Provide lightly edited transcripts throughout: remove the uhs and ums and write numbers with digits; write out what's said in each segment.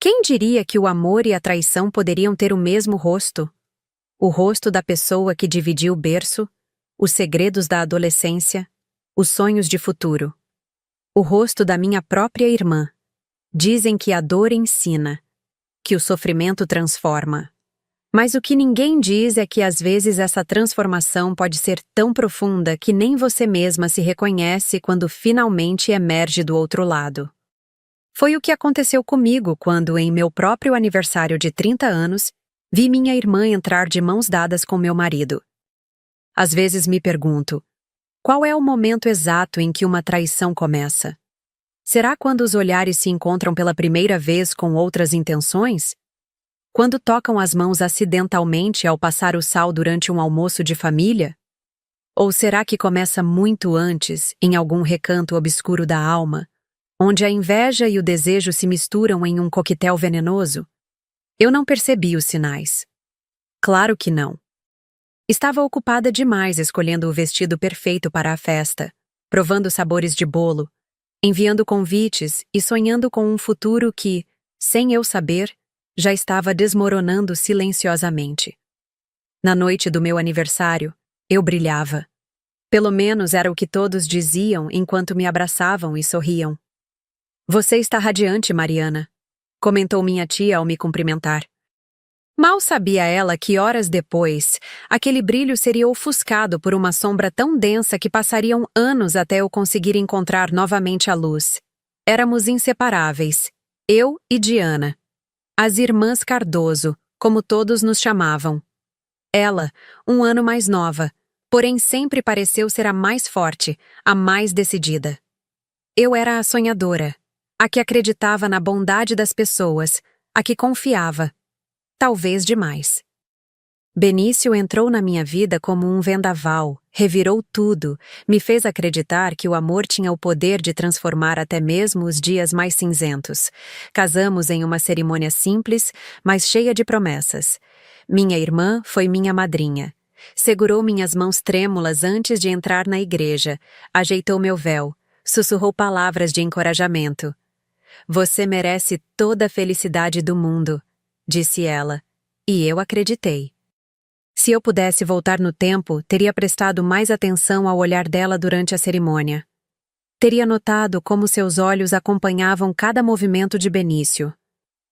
Quem diria que o amor e a traição poderiam ter o mesmo rosto? O rosto da pessoa que dividiu o berço, os segredos da adolescência, os sonhos de futuro. O rosto da minha própria irmã. Dizem que a dor ensina, que o sofrimento transforma. Mas o que ninguém diz é que às vezes essa transformação pode ser tão profunda que nem você mesma se reconhece quando finalmente emerge do outro lado. Foi o que aconteceu comigo quando, em meu próprio aniversário de 30 anos, vi minha irmã entrar de mãos dadas com meu marido. Às vezes me pergunto, qual é o momento exato em que uma traição começa? Será quando os olhares se encontram pela primeira vez com outras intenções? Quando tocam as mãos acidentalmente ao passar o sal durante um almoço de família? Ou será que começa muito antes, em algum recanto obscuro da alma, onde a inveja e o desejo se misturam em um coquetel venenoso? Eu não percebi os sinais. Claro que não. Estava ocupada demais escolhendo o vestido perfeito para a festa, provando sabores de bolo, enviando convites e sonhando com um futuro que, sem eu saber, já estava desmoronando silenciosamente. Na noite do meu aniversário, eu brilhava. Pelo menos era o que todos diziam enquanto me abraçavam e sorriam. "Você está radiante, Mariana", comentou minha tia ao me cumprimentar. Mal sabia ela que horas depois, aquele brilho seria ofuscado por uma sombra tão densa que passariam anos até eu conseguir encontrar novamente a luz. Éramos inseparáveis, eu e Diana. As irmãs Cardoso, como todos nos chamavam. Ela, um ano mais nova, porém sempre pareceu ser a mais forte, a mais decidida. Eu era a sonhadora, a que acreditava na bondade das pessoas, a que confiava. Talvez demais. Benício entrou na minha vida como um vendaval, revirou tudo, me fez acreditar que o amor tinha o poder de transformar até mesmo os dias mais cinzentos. Casamos em uma cerimônia simples, mas cheia de promessas. Minha irmã foi minha madrinha. Segurou minhas mãos trêmulas antes de entrar na igreja, ajeitou meu véu, sussurrou palavras de encorajamento. "Você merece toda a felicidade do mundo", disse ela, e eu acreditei. Se eu pudesse voltar no tempo, teria prestado mais atenção ao olhar dela durante a cerimônia. Teria notado como seus olhos acompanhavam cada movimento de Benício.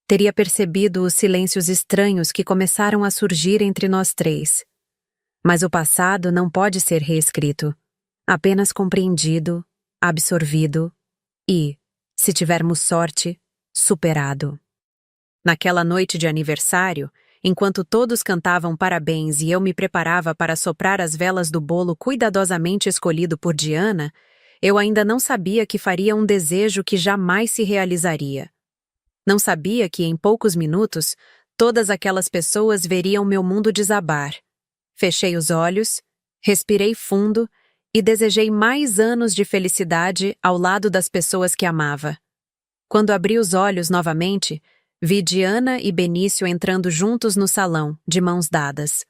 Teria percebido os silêncios estranhos que começaram a surgir entre nós três. Mas o passado não pode ser reescrito, apenas compreendido, absorvido e, se tivermos sorte, superado. Naquela noite de aniversário, enquanto todos cantavam parabéns e eu me preparava para soprar as velas do bolo cuidadosamente escolhido por Diana, eu ainda não sabia que faria um desejo que jamais se realizaria. Não sabia que, em poucos minutos, todas aquelas pessoas veriam meu mundo desabar. Fechei os olhos, respirei fundo e desejei mais anos de felicidade ao lado das pessoas que amava. Quando abri os olhos novamente, vi Diana e Benício entrando juntos no salão, de mãos dadas.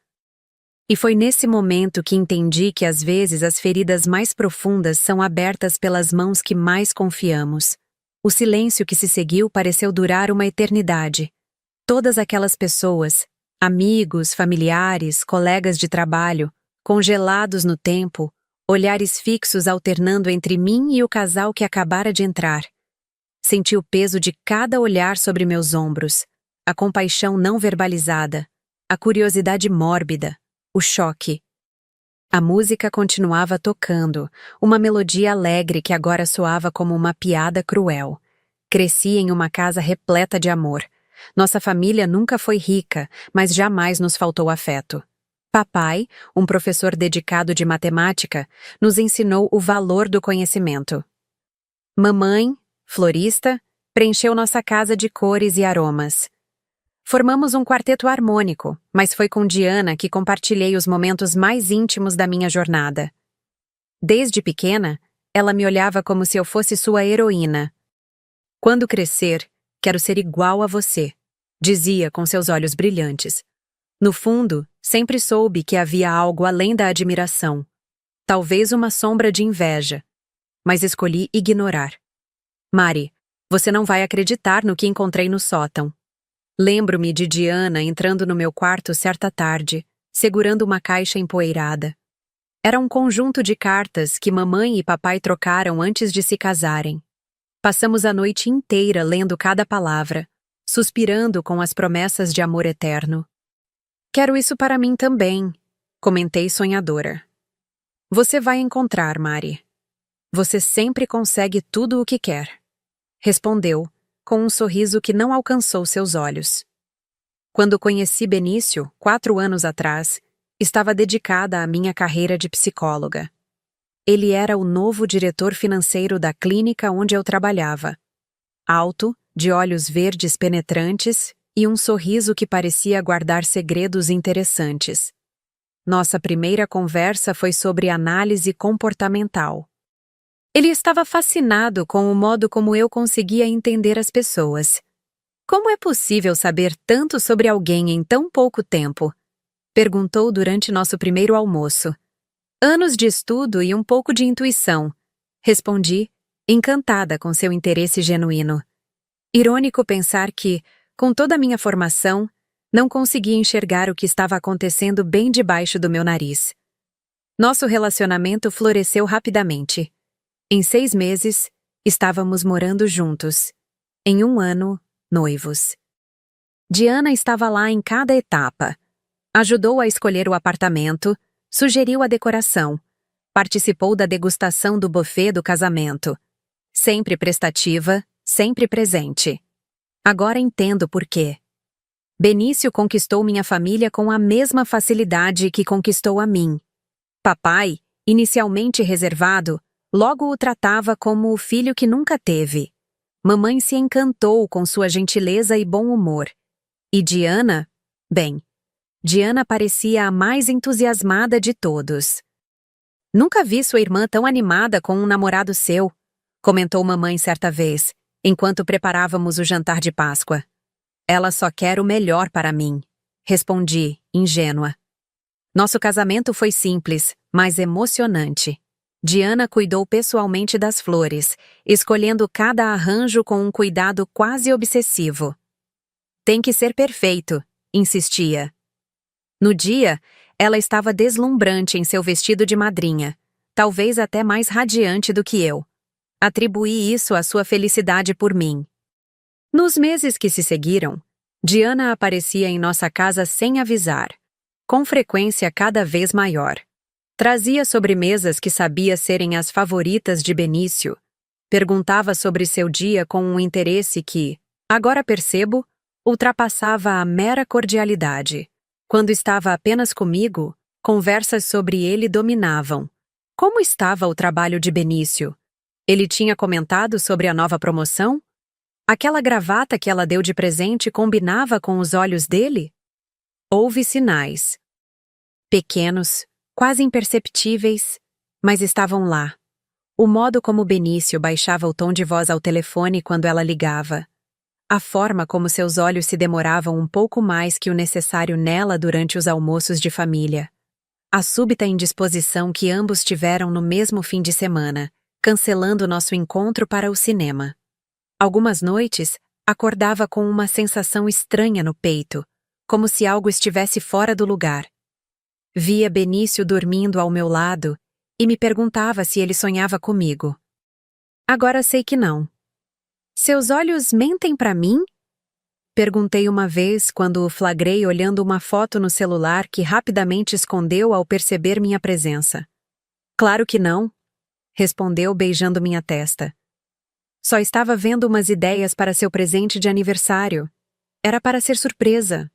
E foi nesse momento que entendi que às vezes as feridas mais profundas são abertas pelas mãos que mais confiamos. O silêncio que se seguiu pareceu durar uma eternidade. Todas aquelas pessoas, amigos, familiares, colegas de trabalho, congelados no tempo, olhares fixos alternando entre mim e o casal que acabara de entrar. Senti o peso de cada olhar sobre meus ombros, a compaixão não verbalizada, a curiosidade mórbida, o choque. A música continuava tocando, uma melodia alegre que agora soava como uma piada cruel. Cresci em uma casa repleta de amor. Nossa família nunca foi rica, mas jamais nos faltou afeto. Papai, um professor dedicado de matemática, nos ensinou o valor do conhecimento. Mamãe, florista, preencheu nossa casa de cores e aromas. Formamos um quarteto harmônico, mas foi com Diana que compartilhei os momentos mais íntimos da minha jornada. Desde pequena, ela me olhava como se eu fosse sua heroína. "Quando crescer, quero ser igual a você", dizia com seus olhos brilhantes. No fundo, sempre soube que havia algo além da admiração. Talvez uma sombra de inveja, mas escolhi ignorar. "Mari, Você não vai acreditar no que encontrei no sótão. Lembro-me de Diana entrando no meu quarto certa tarde, segurando uma caixa empoeirada. Era um conjunto de cartas que mamãe e papai trocaram antes de se casarem. Passamos a noite inteira lendo cada palavra, suspirando com as promessas de amor eterno. Quero isso para mim também, comentei sonhadora. Você vai encontrar, Mari. Você sempre consegue tudo o que quer. Respondeu, com um sorriso que não alcançou seus olhos. Quando conheci Benício, 4 anos atrás, estava dedicada à minha carreira de psicóloga. Ele era o novo diretor financeiro da clínica onde eu trabalhava. Alto, de olhos verdes penetrantes e um sorriso que parecia guardar segredos interessantes. Nossa primeira conversa foi sobre análise comportamental. Ele estava fascinado com o modo como eu conseguia entender as pessoas. Como é possível saber tanto sobre alguém em tão pouco tempo? Perguntou durante nosso primeiro almoço. Anos de estudo e um pouco de intuição, respondi, encantada com seu interesse genuíno. Irônico pensar que, com toda a minha formação, não conseguia enxergar o que estava acontecendo bem debaixo do meu nariz. Nosso relacionamento floresceu rapidamente. Em 6 meses, estávamos morando juntos. Em 1 ano, noivos. Diana estava lá em cada etapa. Ajudou a escolher o apartamento, sugeriu a decoração, participou da degustação do buffet do casamento. Sempre prestativa, sempre presente. Agora entendo por quê. Benício conquistou minha família com a mesma facilidade que conquistou a mim. Papai, inicialmente reservado, logo o tratava como o filho que nunca teve. Mamãe se encantou com sua gentileza e bom humor. E Diana? Bem, Diana parecia a mais entusiasmada de todos. Nunca vi sua irmã tão animada com um namorado seu, comentou mamãe certa vez, enquanto preparávamos o jantar de Páscoa. Ela só quer o melhor para mim, respondi, ingênua. Nosso casamento foi simples, mas emocionante. Diana cuidou pessoalmente das flores, escolhendo cada arranjo com um cuidado quase obsessivo. Tem que ser perfeito, insistia. No dia, ela estava deslumbrante em seu vestido de madrinha, talvez até mais radiante do que eu. Atribuí isso à sua felicidade por mim. Nos meses que se seguiram, Diana aparecia em nossa casa sem avisar, com frequência cada vez maior. Trazia sobremesas que sabia serem as favoritas de Benício. Perguntava sobre seu dia com um interesse que, agora percebo, ultrapassava a mera cordialidade. Quando estava apenas comigo, conversas sobre ele dominavam. Como estava o trabalho de Benício? Ele tinha comentado sobre a nova promoção? Aquela gravata que ela deu de presente combinava com os olhos dele? Houve sinais. Pequenos, quase imperceptíveis, mas estavam lá. O modo como Benício baixava o tom de voz ao telefone quando ela ligava. A forma como seus olhos se demoravam um pouco mais que o necessário nela durante os almoços de família. A súbita indisposição que ambos tiveram no mesmo fim de semana, cancelando nosso encontro para o cinema. Algumas noites, acordava com uma sensação estranha no peito, como se algo estivesse fora do lugar. Via Benício dormindo ao meu lado e me perguntava se ele sonhava comigo. Agora sei que não. Seus olhos mentem para mim? Perguntei uma vez quando o flagrei olhando uma foto no celular que rapidamente escondeu ao perceber minha presença. Claro que não, respondeu beijando minha testa. Só estava vendo umas ideias para seu presente de aniversário. Era para ser surpresa.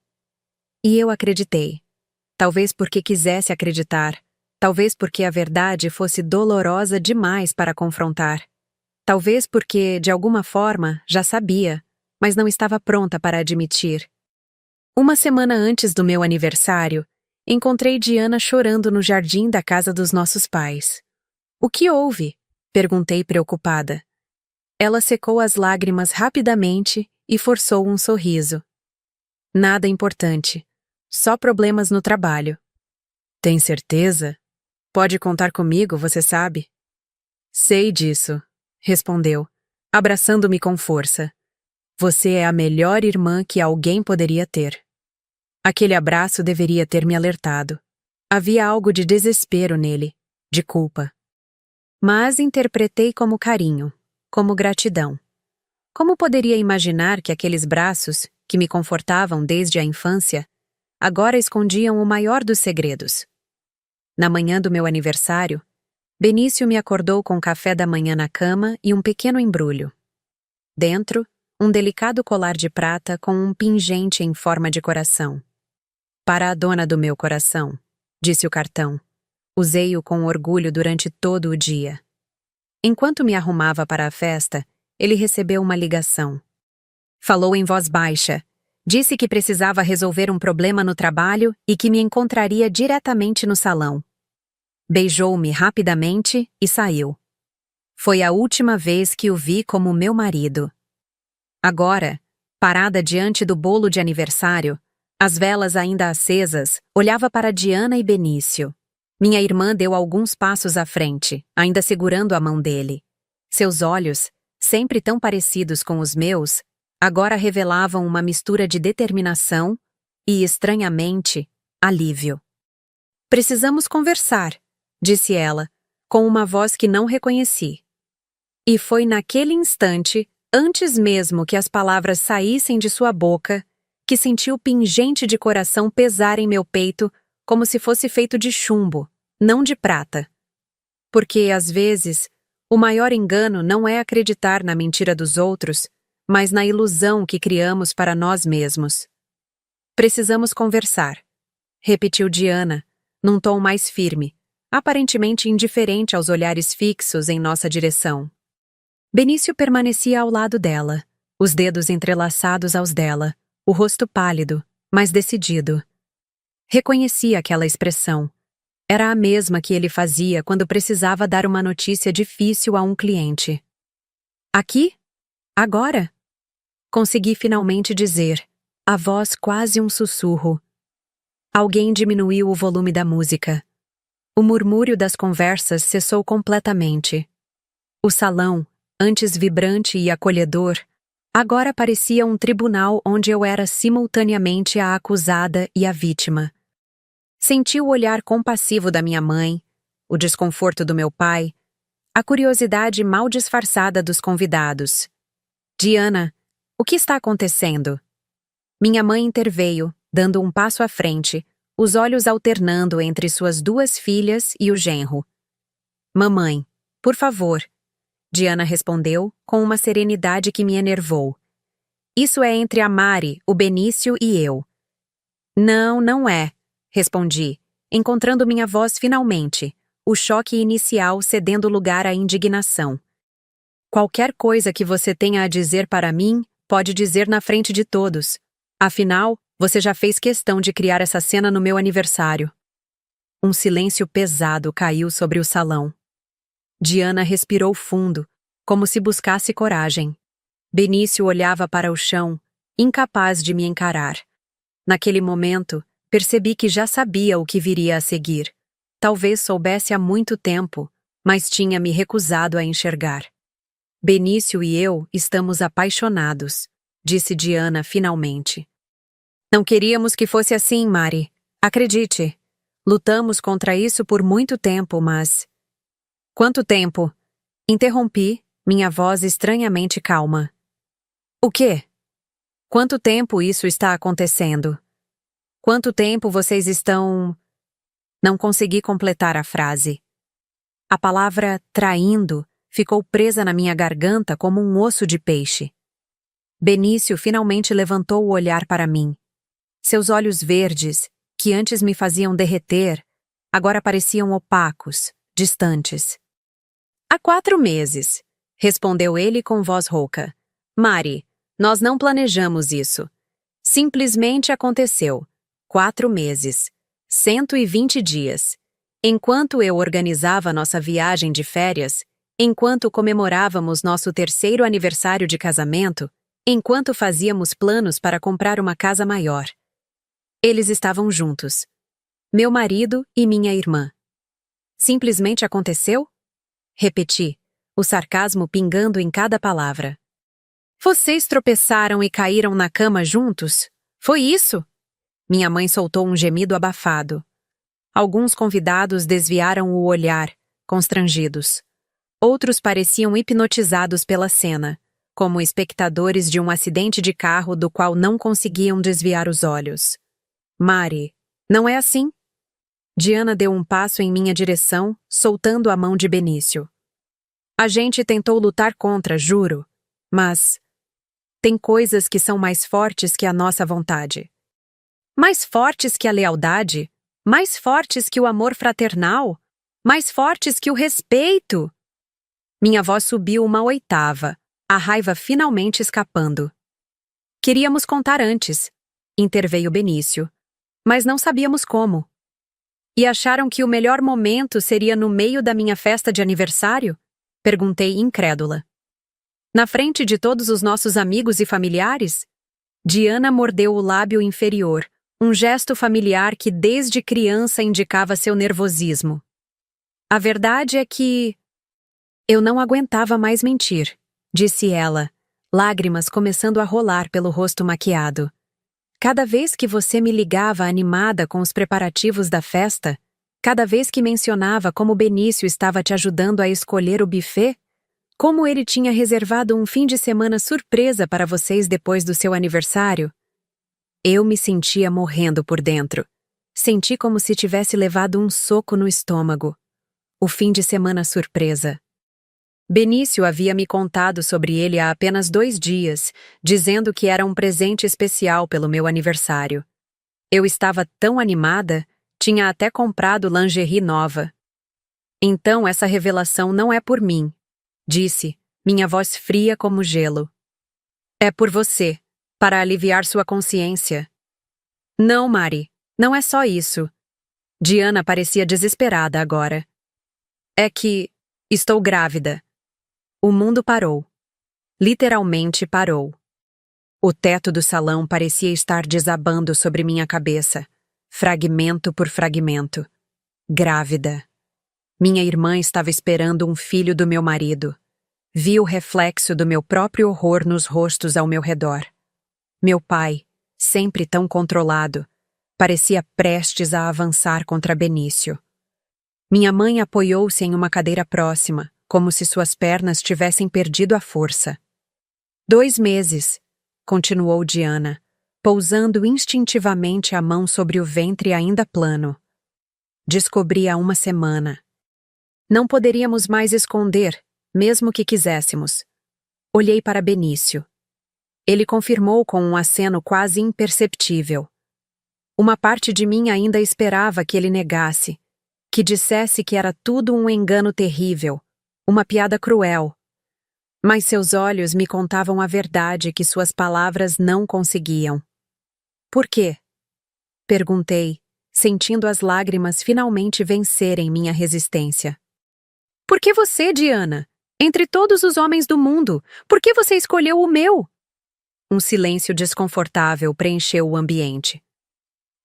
E eu acreditei. Talvez porque quisesse acreditar. Talvez porque a verdade fosse dolorosa demais para confrontar. Talvez porque, de alguma forma, já sabia, mas não estava pronta para admitir. Uma semana antes do meu aniversário, encontrei Diana chorando no jardim da casa dos nossos pais. O que houve? Perguntei preocupada. Ela secou as lágrimas rapidamente e forçou um sorriso. Nada importante. Só problemas no trabalho. Tem certeza? Pode contar comigo, você sabe? Sei disso, respondeu. abraçando-me com força. Você é a melhor irmã que alguém poderia ter. Aquele abraço deveria ter me alertado. Havia algo de desespero nele, de culpa. Mas interpretei como carinho, como gratidão. Como poderia imaginar que aqueles braços, que me confortavam desde a infância, agora escondiam o maior dos segredos? Na manhã do meu aniversário, Benício me acordou com café da manhã na cama e um pequeno embrulho. Dentro, um delicado colar de prata com um pingente em forma de coração. Para a dona do meu coração, disse o cartão. Usei-o com orgulho durante todo o dia. Enquanto me arrumava para a festa, ele recebeu uma ligação. Falou em voz baixa. Disse que precisava resolver um problema no trabalho e que me encontraria diretamente no salão. Beijou-me rapidamente e saiu. Foi a última vez que o vi como meu marido. Agora, parada diante do bolo de aniversário, as velas ainda acesas, olhava para Diana e Benício. Minha irmã deu alguns passos à frente, ainda segurando a mão dele. Seus olhos, sempre tão parecidos com os meus, agora revelavam uma mistura de determinação e, estranhamente, alívio. Precisamos conversar, disse ela, com uma voz que não reconheci. E foi naquele instante, antes mesmo que as palavras saíssem de sua boca, que senti o pingente de coração pesar em meu peito como se fosse feito de chumbo, não de prata. Porque, às vezes, o maior engano não é acreditar na mentira dos outros, mas na ilusão que criamos para nós mesmos. Precisamos conversar, repetiu Diana, num tom mais firme, aparentemente indiferente aos olhares fixos em nossa direção. Benício permanecia ao lado dela, os dedos entrelaçados aos dela, o rosto pálido, mas decidido. Reconheci aquela expressão. Era a mesma que ele fazia quando precisava dar uma notícia difícil a um cliente. Aqui? Agora? Consegui finalmente dizer, a voz quase um sussurro. Alguém diminuiu o volume da música. O murmúrio das conversas cessou completamente. O salão, antes vibrante e acolhedor, agora parecia um tribunal onde eu era simultaneamente a acusada e a vítima. Senti o olhar compassivo da minha mãe, o desconforto do meu pai, a curiosidade mal disfarçada dos convidados. Diana, o que está acontecendo? Minha mãe interveio, dando um passo à frente, os olhos alternando entre suas duas filhas e o genro. Mamãe, por favor, Diana respondeu com uma serenidade que me enervou. Isso é entre a Mari, o Benício e eu. Não, não é, respondi, encontrando minha voz finalmente, o choque inicial cedendo lugar à indignação. Qualquer coisa que você tenha a dizer para mim, pode dizer na frente de todos. Afinal, você já fez questão de criar essa cena no meu aniversário. Um silêncio pesado caiu sobre o salão. Diana respirou fundo, como se buscasse coragem. Benício olhava para o chão, incapaz de me encarar. Naquele momento, percebi que já sabia o que viria a seguir. Talvez soubesse há muito tempo, mas tinha me recusado a enxergar. Benício e eu estamos apaixonados, disse Diana finalmente. Não queríamos que fosse assim, Mari. Acredite. Lutamos contra isso por muito tempo, mas... Quanto tempo? Interrompi, minha voz estranhamente calma. O quê? Quanto tempo isso está acontecendo? Quanto tempo vocês estão... Não consegui completar a frase. A palavra traindo ficou presa na minha garganta como um osso de peixe. Benício finalmente levantou o olhar para mim. Seus olhos verdes, que antes me faziam derreter, agora pareciam opacos, distantes. Há 4 meses, respondeu ele com voz rouca. Mari, nós não planejamos isso. Simplesmente aconteceu. 4 meses. 120 dias. Enquanto eu organizava nossa viagem de férias, enquanto comemorávamos nosso 3º aniversário de casamento, enquanto fazíamos planos para comprar uma casa maior. Eles estavam juntos. Meu marido e minha irmã. Simplesmente aconteceu? Repeti, o sarcasmo pingando em cada palavra. Vocês tropeçaram e caíram na cama juntos? Foi isso? Minha mãe soltou um gemido abafado. Alguns convidados desviaram o olhar, constrangidos. Outros pareciam hipnotizados pela cena, como espectadores de um acidente de carro do qual não conseguiam desviar os olhos. Mari, não é assim? Diana deu um passo em minha direção, soltando a mão de Benício. A gente tentou lutar contra, juro, mas tem coisas que são mais fortes que a nossa vontade. Mais fortes que a lealdade, mais fortes que o amor fraternal, mais fortes que o respeito. Minha voz subiu uma oitava, a raiva finalmente escapando. Queríamos contar antes, interveio Benício, mas não sabíamos como. E acharam que o melhor momento seria no meio da minha festa de aniversário? Perguntei incrédula. Na frente de todos os nossos amigos e familiares? Diana mordeu o lábio inferior, um gesto familiar que desde criança indicava seu nervosismo. A verdade é que eu não aguentava mais mentir, disse ela, lágrimas começando a rolar pelo rosto maquiado. Cada vez que você me ligava animada com os preparativos da festa, cada vez que mencionava como Benício estava te ajudando a escolher o buffet, como ele tinha reservado um fim de semana surpresa para vocês depois do seu aniversário, eu me sentia morrendo por dentro. Senti como se tivesse levado um soco no estômago. O fim de semana surpresa. Benício havia me contado sobre ele há apenas 2 dias, dizendo que era um presente especial pelo meu aniversário. Eu estava tão animada, tinha até comprado lingerie nova. Então essa revelação não é por mim, disse, minha voz fria como gelo. É por você, para aliviar sua consciência. Não, Mari, não é só isso. Diana parecia desesperada agora. É que estou grávida. O mundo parou. Literalmente parou. O teto do salão parecia estar desabando sobre minha cabeça, fragmento por fragmento. Grávida. Minha irmã estava esperando um filho do meu marido. Vi o reflexo do meu próprio horror nos rostos ao meu redor. Meu pai, sempre tão controlado, parecia prestes a avançar contra Benício. Minha mãe apoiou-se em uma cadeira próxima, como se suas pernas tivessem perdido a força. 2 meses, continuou Diana, pousando instintivamente a mão sobre o ventre ainda plano. Descobri há 1 semana. Não poderíamos mais esconder, mesmo que quiséssemos. Olhei para Benício. Ele confirmou com um aceno quase imperceptível. Uma parte de mim ainda esperava que ele negasse, que dissesse que era tudo um engano terrível, uma piada cruel. Mas seus olhos me contavam a verdade que suas palavras não conseguiam. Por quê? Perguntei, sentindo as lágrimas finalmente vencerem minha resistência. Por que você, Diana? Entre todos os homens do mundo, por que você escolheu o meu? Um silêncio desconfortável preencheu o ambiente.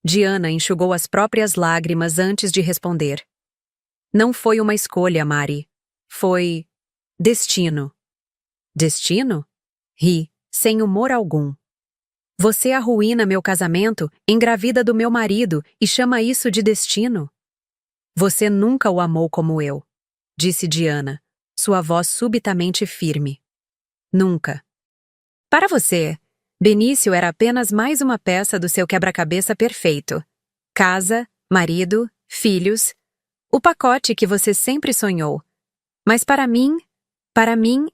Diana enxugou as próprias lágrimas antes de responder. Não foi uma escolha, Mari. Foi destino. Destino? Ri, sem humor algum. Você arruína meu casamento, engravida do meu marido e chama isso de destino? Você nunca o amou como eu, disse Diana, sua voz subitamente firme. Nunca. Para você, Benício era apenas mais uma peça do seu quebra-cabeça perfeito. Casa, marido, filhos, o pacote que você sempre sonhou. Mas para mim,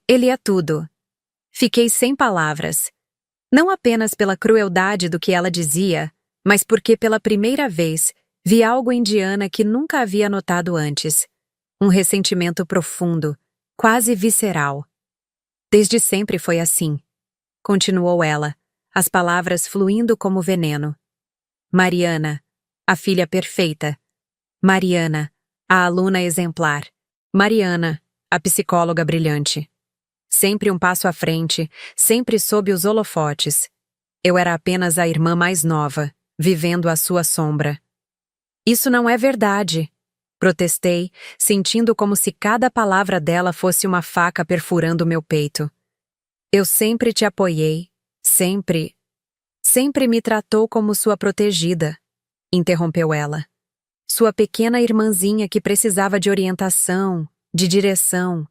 ele é tudo. Fiquei sem palavras. Não apenas pela crueldade do que ela dizia, mas porque pela primeira vez vi algo em Diana que nunca havia notado antes. Um ressentimento profundo, quase visceral. Desde sempre foi assim. Continuou ela, as palavras fluindo como veneno. Mariana, a filha perfeita. Mariana, a aluna exemplar. Mariana, a psicóloga brilhante. Sempre um passo à frente, sempre sob os holofotes. Eu era apenas a irmã mais nova, vivendo à sua sombra. Isso não é verdade. Protestei, sentindo como se cada palavra dela fosse uma faca perfurando meu peito. Eu sempre te apoiei, sempre. Sempre me tratou como sua protegida, interrompeu ela. Sua pequena irmãzinha que precisava de orientação, de direção.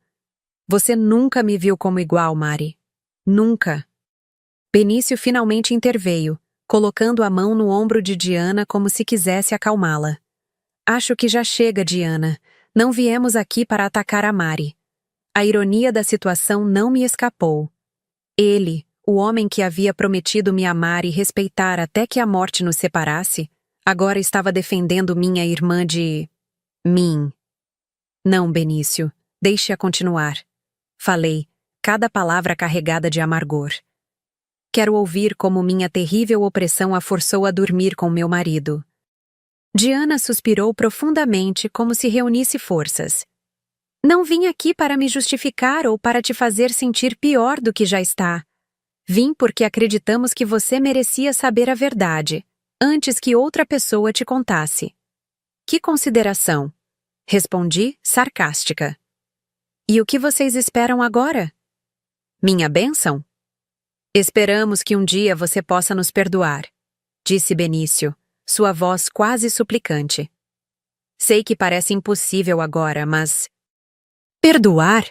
Você nunca me viu como igual, Mari. Nunca. Benício finalmente interveio, colocando a mão no ombro de Diana como se quisesse acalmá-la. Acho que já chega, Diana. Não viemos aqui para atacar a Mari. A ironia da situação não me escapou. Ele, o homem que havia prometido me amar e respeitar até que a morte nos separasse, agora estava defendendo minha irmã de... mim. Não, Benício, deixe-a continuar. Falei, cada palavra carregada de amargor. Quero ouvir como minha terrível opressão a forçou a dormir com meu marido. Diana suspirou profundamente como se reunisse forças. Não vim aqui para me justificar ou para te fazer sentir pior do que já está. Vim porque acreditamos que você merecia saber a verdade, antes que outra pessoa te contasse. Que consideração? Respondi, sarcástica. E o que vocês esperam agora? Minha bênção? Esperamos que um dia você possa nos perdoar, disse Benício, sua voz quase suplicante. Sei que parece impossível agora, mas... Perdoar?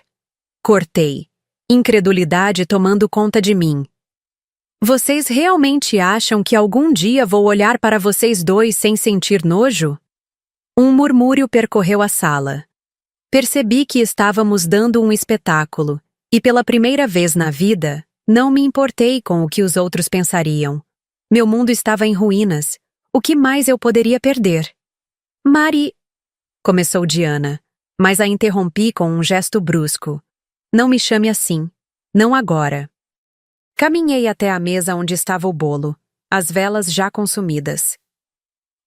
Cortei, incredulidade tomando conta de mim. Vocês realmente acham que algum dia vou olhar para vocês dois sem sentir nojo? Um murmúrio percorreu a sala. Percebi que estávamos dando um espetáculo, e pela primeira vez na vida, não me importei com o que os outros pensariam. Meu mundo estava em ruínas. O que mais eu poderia perder? Mari... Começou Diana, mas a interrompi com um gesto brusco. Não me chame assim. Não agora. Caminhei até a mesa onde estava o bolo, as velas já consumidas.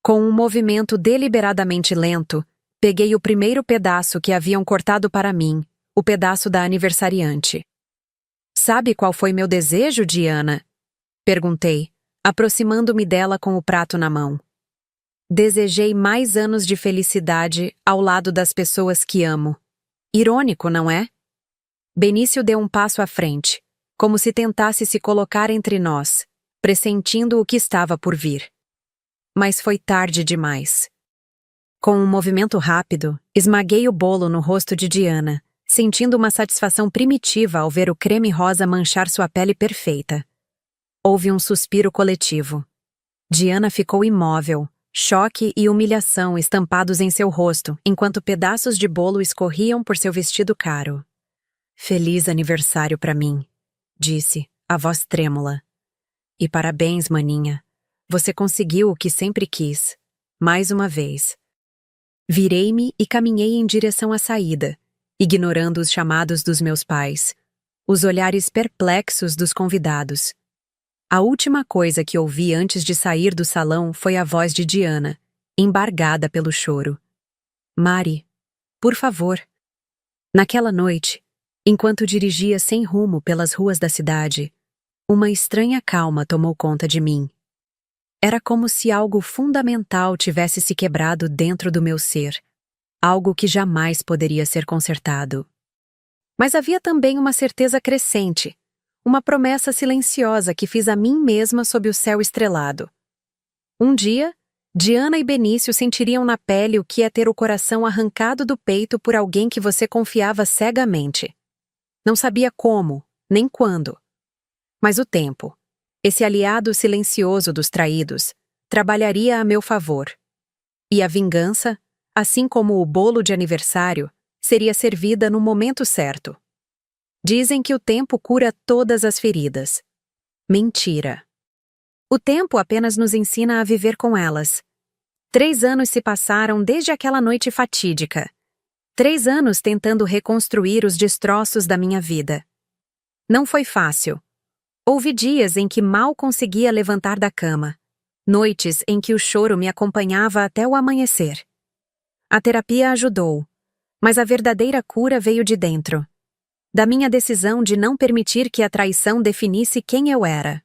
Com um movimento deliberadamente lento, peguei o primeiro pedaço que haviam cortado para mim, o pedaço da aniversariante. Sabe qual foi meu desejo, Diana? Perguntei, aproximando-me dela com o prato na mão. Desejei mais anos de felicidade ao lado das pessoas que amo. Irônico, não é? Benício deu um passo à frente, como se tentasse se colocar entre nós, pressentindo o que estava por vir. Mas foi tarde demais. Com um movimento rápido, esmaguei o bolo no rosto de Diana, sentindo uma satisfação primitiva ao ver o creme rosa manchar sua pele perfeita. Houve um suspiro coletivo. Diana ficou imóvel, choque e humilhação estampados em seu rosto, enquanto pedaços de bolo escorriam por seu vestido caro. Feliz aniversário para mim, disse, a voz trêmula. E parabéns, maninha. Você conseguiu o que sempre quis. Mais uma vez. Virei-me e caminhei em direção à saída, ignorando os chamados dos meus pais, os olhares perplexos dos convidados. A última coisa que ouvi antes de sair do salão foi a voz de Diana, embargada pelo choro. Mari, por favor. Naquela noite, enquanto dirigia sem rumo pelas ruas da cidade, uma estranha calma tomou conta de mim. Era como se algo fundamental tivesse se quebrado dentro do meu ser, algo que jamais poderia ser consertado. Mas havia também uma certeza crescente, uma promessa silenciosa que fiz a mim mesma sob o céu estrelado. Um dia, Diana e Benício sentiriam na pele o que é ter o coração arrancado do peito por alguém que você confiava cegamente. Não sabia como, nem quando. Mas o tempo, esse aliado silencioso dos traídos, trabalharia a meu favor. E a vingança, assim como o bolo de aniversário, seria servida no momento certo. Dizem que o tempo cura todas as feridas. Mentira. O tempo apenas nos ensina a viver com elas. 3 anos se passaram desde aquela noite fatídica. 3 anos tentando reconstruir os destroços da minha vida. Não foi fácil. Houve dias em que mal conseguia levantar da cama. Noites em que o choro me acompanhava até o amanhecer. A terapia ajudou, mas a verdadeira cura veio de dentro. Da minha decisão de não permitir que a traição definisse quem eu era.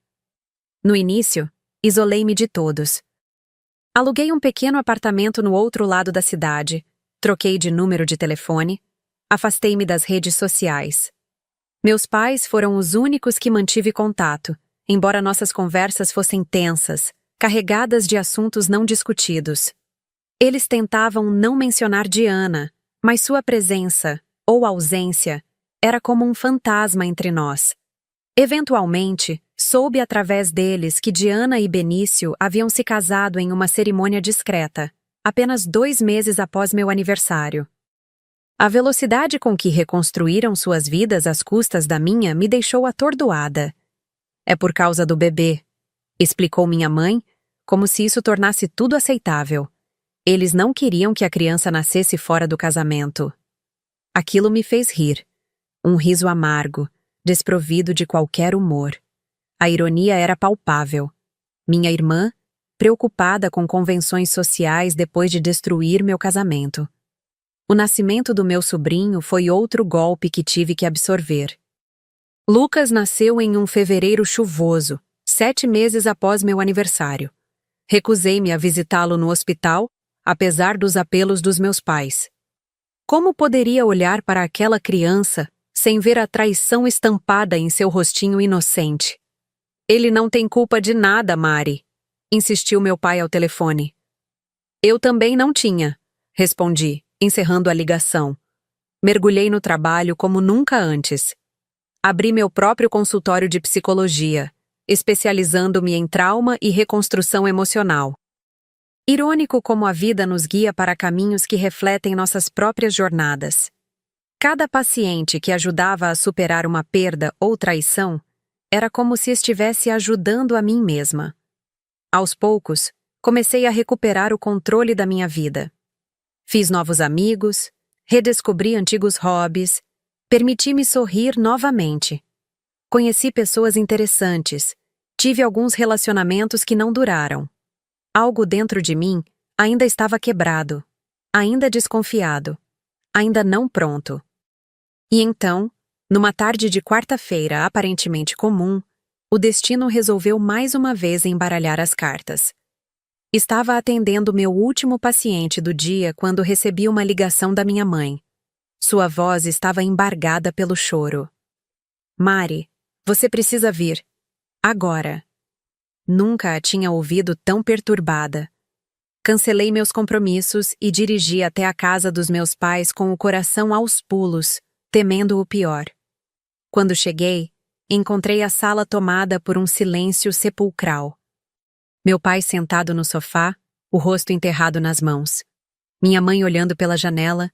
No início, isolei-me de todos. Aluguei um pequeno apartamento no outro lado da cidade, Troquei de número de telefone, afastei-me das redes sociais. Meus pais foram os únicos que mantive contato, embora nossas conversas fossem tensas, carregadas de assuntos não discutidos. Eles tentavam não mencionar Diana, mas sua presença, ou ausência, era como um fantasma entre nós. Eventualmente, soube através deles que Diana e Benício haviam se casado em uma cerimônia discreta, apenas 2 meses após meu aniversário. A velocidade com que reconstruíram suas vidas às custas da minha me deixou atordoada. É por causa do bebê, explicou minha mãe, como se isso tornasse tudo aceitável. Eles não queriam que a criança nascesse fora do casamento. Aquilo me fez rir. Um riso amargo, desprovido de qualquer humor. A ironia era palpável. Minha irmã, preocupada com convenções sociais depois de destruir meu casamento. O nascimento do meu sobrinho foi outro golpe que tive que absorver. Lucas nasceu em um fevereiro chuvoso, 7 meses após meu aniversário. Recusei-me a visitá-lo no hospital, apesar dos apelos dos meus pais. Como poderia olhar para aquela criança sem ver a traição estampada em seu rostinho inocente? Ele não tem culpa de nada, Mari, insistiu meu pai ao telefone. Eu também não tinha, respondi, encerrando a ligação. Mergulhei no trabalho como nunca antes. Abri meu próprio consultório de psicologia, especializando-me em trauma e reconstrução emocional. Irônico como a vida nos guia para caminhos que refletem nossas próprias jornadas. Cada paciente que ajudava a superar uma perda ou traição era como se estivesse ajudando a mim mesma. Aos poucos, comecei a recuperar o controle da minha vida. Fiz novos amigos, redescobri antigos hobbies, permiti-me sorrir novamente. Conheci pessoas interessantes, tive alguns relacionamentos que não duraram. Algo dentro de mim ainda estava quebrado, ainda desconfiado, ainda não pronto. E então, numa tarde de quarta-feira aparentemente comum, o destino resolveu mais uma vez embaralhar as cartas. Estava atendendo meu último paciente do dia quando recebi uma ligação da minha mãe. Sua voz estava embargada pelo choro. Mari, você precisa vir. Agora. Nunca a tinha ouvido tão perturbada. Cancelei meus compromissos e dirigi até a casa dos meus pais com o coração aos pulos, temendo o pior. Quando cheguei, encontrei a sala tomada por um silêncio sepulcral. Meu pai sentado no sofá, o rosto enterrado nas mãos. Minha mãe olhando pela janela,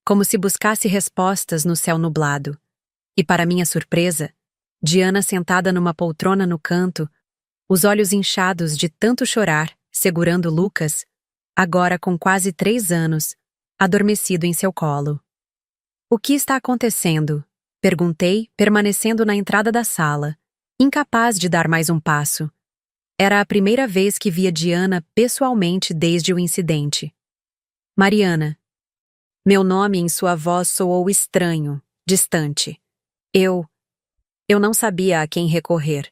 como se buscasse respostas no céu nublado. E para minha surpresa, Diana sentada numa poltrona no canto, os olhos inchados de tanto chorar, segurando Lucas, agora com quase 3 anos, adormecido em seu colo. O que está acontecendo? Perguntei, permanecendo na entrada da sala, incapaz de dar mais um passo. Era a primeira vez que via Diana pessoalmente desde o incidente. Mariana. Meu nome em sua voz soou estranho, distante. Eu não sabia a quem recorrer.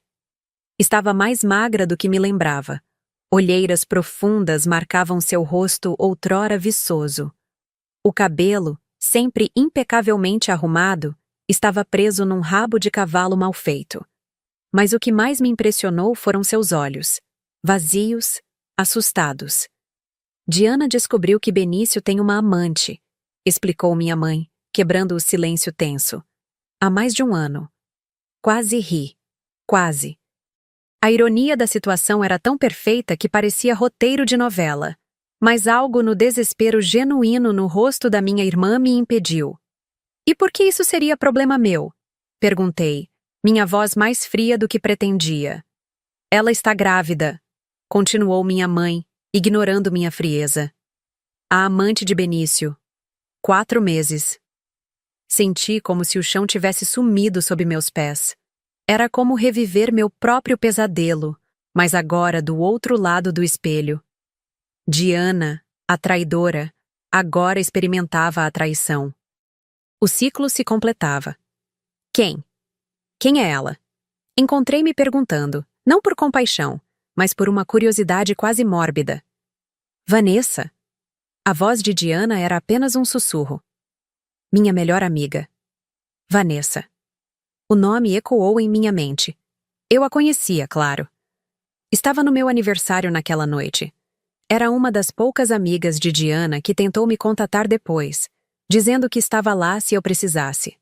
Estava mais magra do que me lembrava. Olheiras profundas marcavam seu rosto outrora viçoso. O cabelo, sempre impecavelmente arrumado, estava preso num rabo de cavalo mal feito. Mas o que mais me impressionou foram seus olhos, vazios, assustados. Diana descobriu que Benício tem uma amante, explicou minha mãe, quebrando o silêncio tenso. Há mais de 1 ano. Quase ri. Quase. A ironia da situação era tão perfeita que parecia roteiro de novela. Mas algo no desespero genuíno no rosto da minha irmã me impediu. E por que isso seria problema meu? Perguntei, minha voz mais fria do que pretendia. Ela está grávida, continuou minha mãe, ignorando minha frieza. A amante de Benício. 4 meses. Senti como se o chão tivesse sumido sob meus pés. Era como reviver meu próprio pesadelo, mas agora do outro lado do espelho. Diana, a traidora, agora experimentava a traição. O ciclo se completava. Quem? Quem é ela? Encontrei-me perguntando, não por compaixão, mas por uma curiosidade quase mórbida. Vanessa? A voz de Diana era apenas um sussurro. Minha melhor amiga. Vanessa. O nome ecoou em minha mente. Eu a conhecia, claro. Estava no meu aniversário naquela noite. Era uma das poucas amigas de Diana que tentou me contatar depois, dizendo que estava lá se eu precisasse.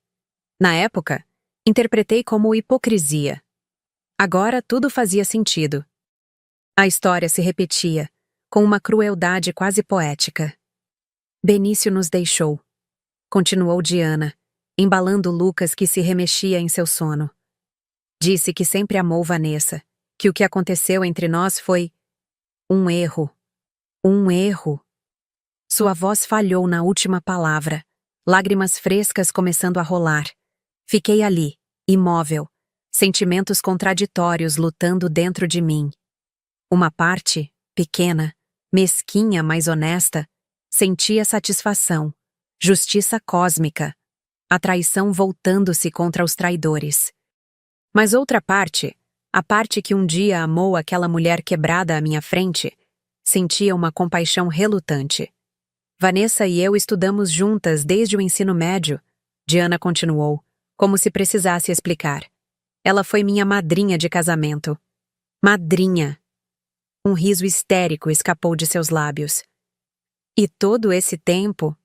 Na época, interpretei como hipocrisia. Agora tudo fazia sentido. A história se repetia, com uma crueldade quase poética. Benício nos deixou. Continuou Diana, embalando Lucas que se remexia em seu sono. Disse que sempre amou Vanessa, que o que aconteceu entre nós foi um erro. Um erro. Sua voz falhou na última palavra, lágrimas frescas começando a rolar. Fiquei ali, imóvel, sentimentos contraditórios lutando dentro de mim. Uma parte, pequena, mesquinha, mas honesta, sentia satisfação, justiça cósmica, a traição voltando-se contra os traidores. Mas outra parte, a parte que um dia amou aquela mulher quebrada à minha frente, sentia uma compaixão relutante. Vanessa e eu estudamos juntas desde o ensino médio, Diana continuou, como se precisasse explicar. Ela foi minha madrinha de casamento. Madrinha. Um riso histérico escapou de seus lábios. E todo esse tempo?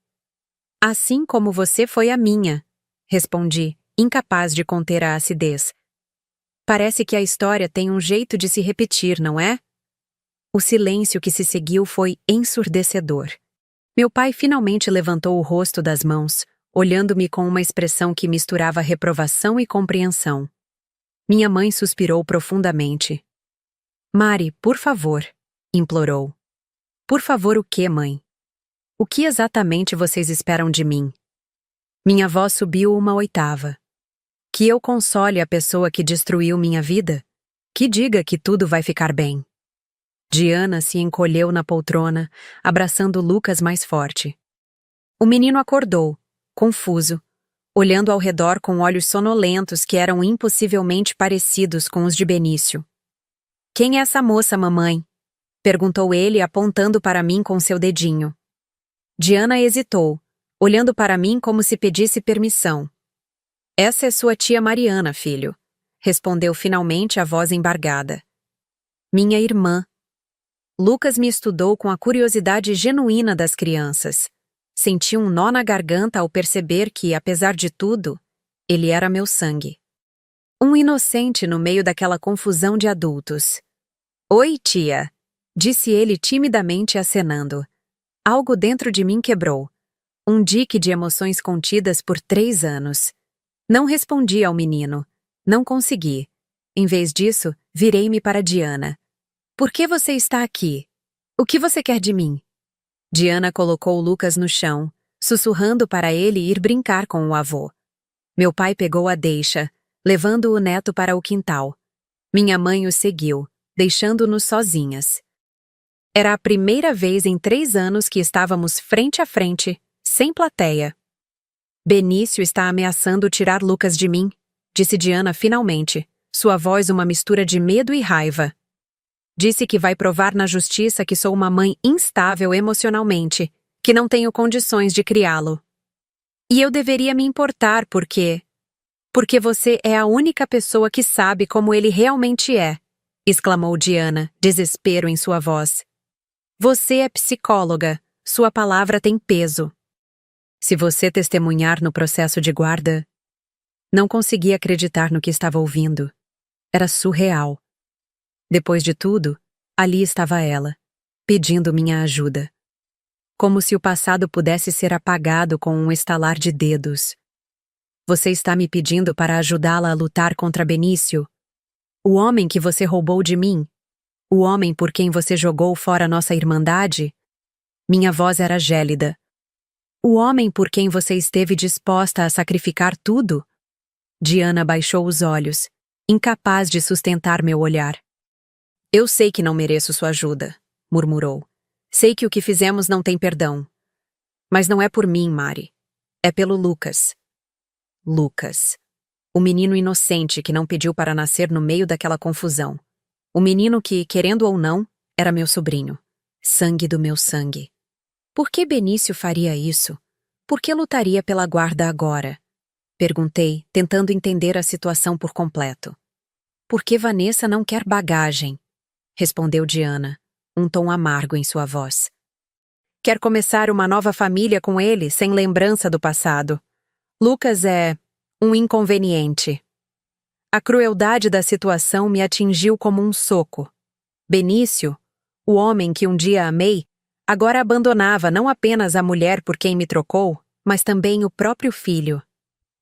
Assim como você foi a minha, respondi, incapaz de conter a acidez. Parece que a história tem um jeito de se repetir, não é? O silêncio que se seguiu foi ensurdecedor. Meu pai finalmente levantou o rosto das mãos, olhando-me com uma expressão que misturava reprovação e compreensão. Minha mãe suspirou profundamente. Mari, por favor, implorou. Por favor, o quê, mãe? O que exatamente vocês esperam de mim? Minha voz subiu uma oitava. Que eu console a pessoa que destruiu minha vida? Que diga que tudo vai ficar bem. Diana se encolheu na poltrona, abraçando Lucas mais forte. O menino acordou, confuso, olhando ao redor com olhos sonolentos que eram impossivelmente parecidos com os de Benício. Quem é essa moça, mamãe? Perguntou ele, apontando para mim com seu dedinho. Diana hesitou, olhando para mim como se pedisse permissão. Essa é sua tia Mariana, filho, respondeu finalmente a voz embargada. Minha irmã. Lucas me estudou com a curiosidade genuína das crianças. Senti um nó na garganta ao perceber que, apesar de tudo, ele era meu sangue. Um inocente no meio daquela confusão de adultos. Oi, tia, disse ele timidamente acenando. Algo dentro de mim quebrou. Um dique de emoções contidas por 3 anos. Não respondi ao menino. Não consegui. Em vez disso, virei-me para Diana. Por que você está aqui? O que você quer de mim? Diana colocou Lucas no chão, sussurrando para ele ir brincar com o avô. Meu pai pegou a deixa, levando o neto para o quintal. Minha mãe o seguiu, deixando-nos sozinhas. Era a primeira vez em 3 anos que estávamos frente a frente, sem plateia. Benício está ameaçando tirar Lucas de mim, disse Diana finalmente, sua voz uma mistura de medo e raiva. Disse que vai provar na justiça que sou uma mãe instável emocionalmente, que não tenho condições de criá-lo. E eu deveria me importar porque você é a única pessoa que sabe como ele realmente é, exclamou Diana, desespero em sua voz. Você é psicóloga, sua palavra tem peso. Se você testemunhar no processo de guarda... Não conseguia acreditar no que estava ouvindo. Era surreal. Depois de tudo, ali estava ela, pedindo minha ajuda. Como se o passado pudesse ser apagado com um estalar de dedos. Você está me pedindo para ajudá-la a lutar contra Benício? O homem que você roubou de mim? O homem por quem você jogou fora nossa irmandade? Minha voz era gélida. O homem por quem você esteve disposta a sacrificar tudo? Diana baixou os olhos, incapaz de sustentar meu olhar. Eu sei que não mereço sua ajuda, murmurou. Sei que o que fizemos não tem perdão. Mas não é por mim, Mari. É pelo Lucas. Lucas. O menino inocente que não pediu para nascer no meio daquela confusão. O menino que, querendo ou não, era meu sobrinho. Sangue do meu sangue. Por que Benício faria isso? Por que lutaria pela guarda agora? Perguntei, tentando entender a situação por completo. Por que Vanessa não quer bagagem? Respondeu Diana, um tom amargo em sua voz. Quer começar uma nova família com ele, sem lembrança do passado. Lucas é um inconveniente. A crueldade da situação me atingiu como um soco. Benício, o homem que um dia amei, agora abandonava não apenas a mulher por quem me trocou, mas também o próprio filho.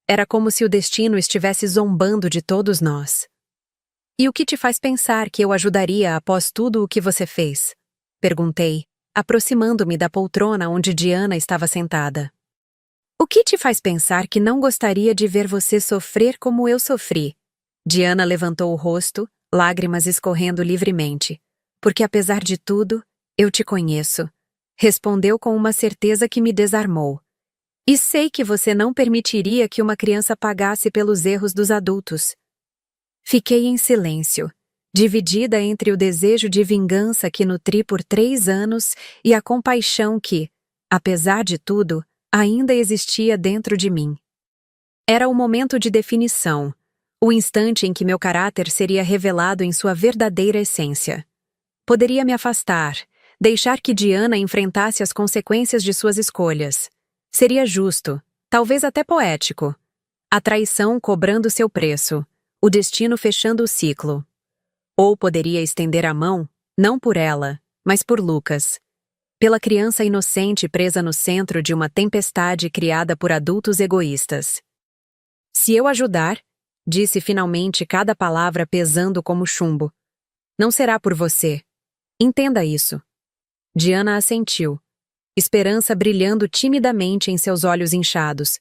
Era como se o destino estivesse zombando de todos nós. E o que te faz pensar que eu ajudaria após tudo o que você fez? Perguntei, aproximando-me da poltrona onde Diana estava sentada. O que te faz pensar que não gostaria de ver você sofrer como eu sofri? Diana levantou o rosto, lágrimas escorrendo livremente. Porque apesar de tudo, eu te conheço. Respondeu com uma certeza que me desarmou. E sei que você não permitiria que uma criança pagasse pelos erros dos adultos. Fiquei em silêncio, dividida entre o desejo de vingança que nutri por 3 anos e a compaixão que, apesar de tudo, ainda existia dentro de mim. Era o momento de definição, o instante em que meu caráter seria revelado em sua verdadeira essência. Poderia me afastar, deixar que Diana enfrentasse as consequências de suas escolhas. Seria justo, talvez até poético. A traição cobrando seu preço, o destino fechando o ciclo. Ou poderia estender a mão, não por ela, mas por Lucas. Pela criança inocente presa no centro de uma tempestade criada por adultos egoístas. Se eu ajudar, disse finalmente cada palavra pesando como chumbo, não será por você. Entenda isso. Diana assentiu, esperança brilhando timidamente em seus olhos inchados.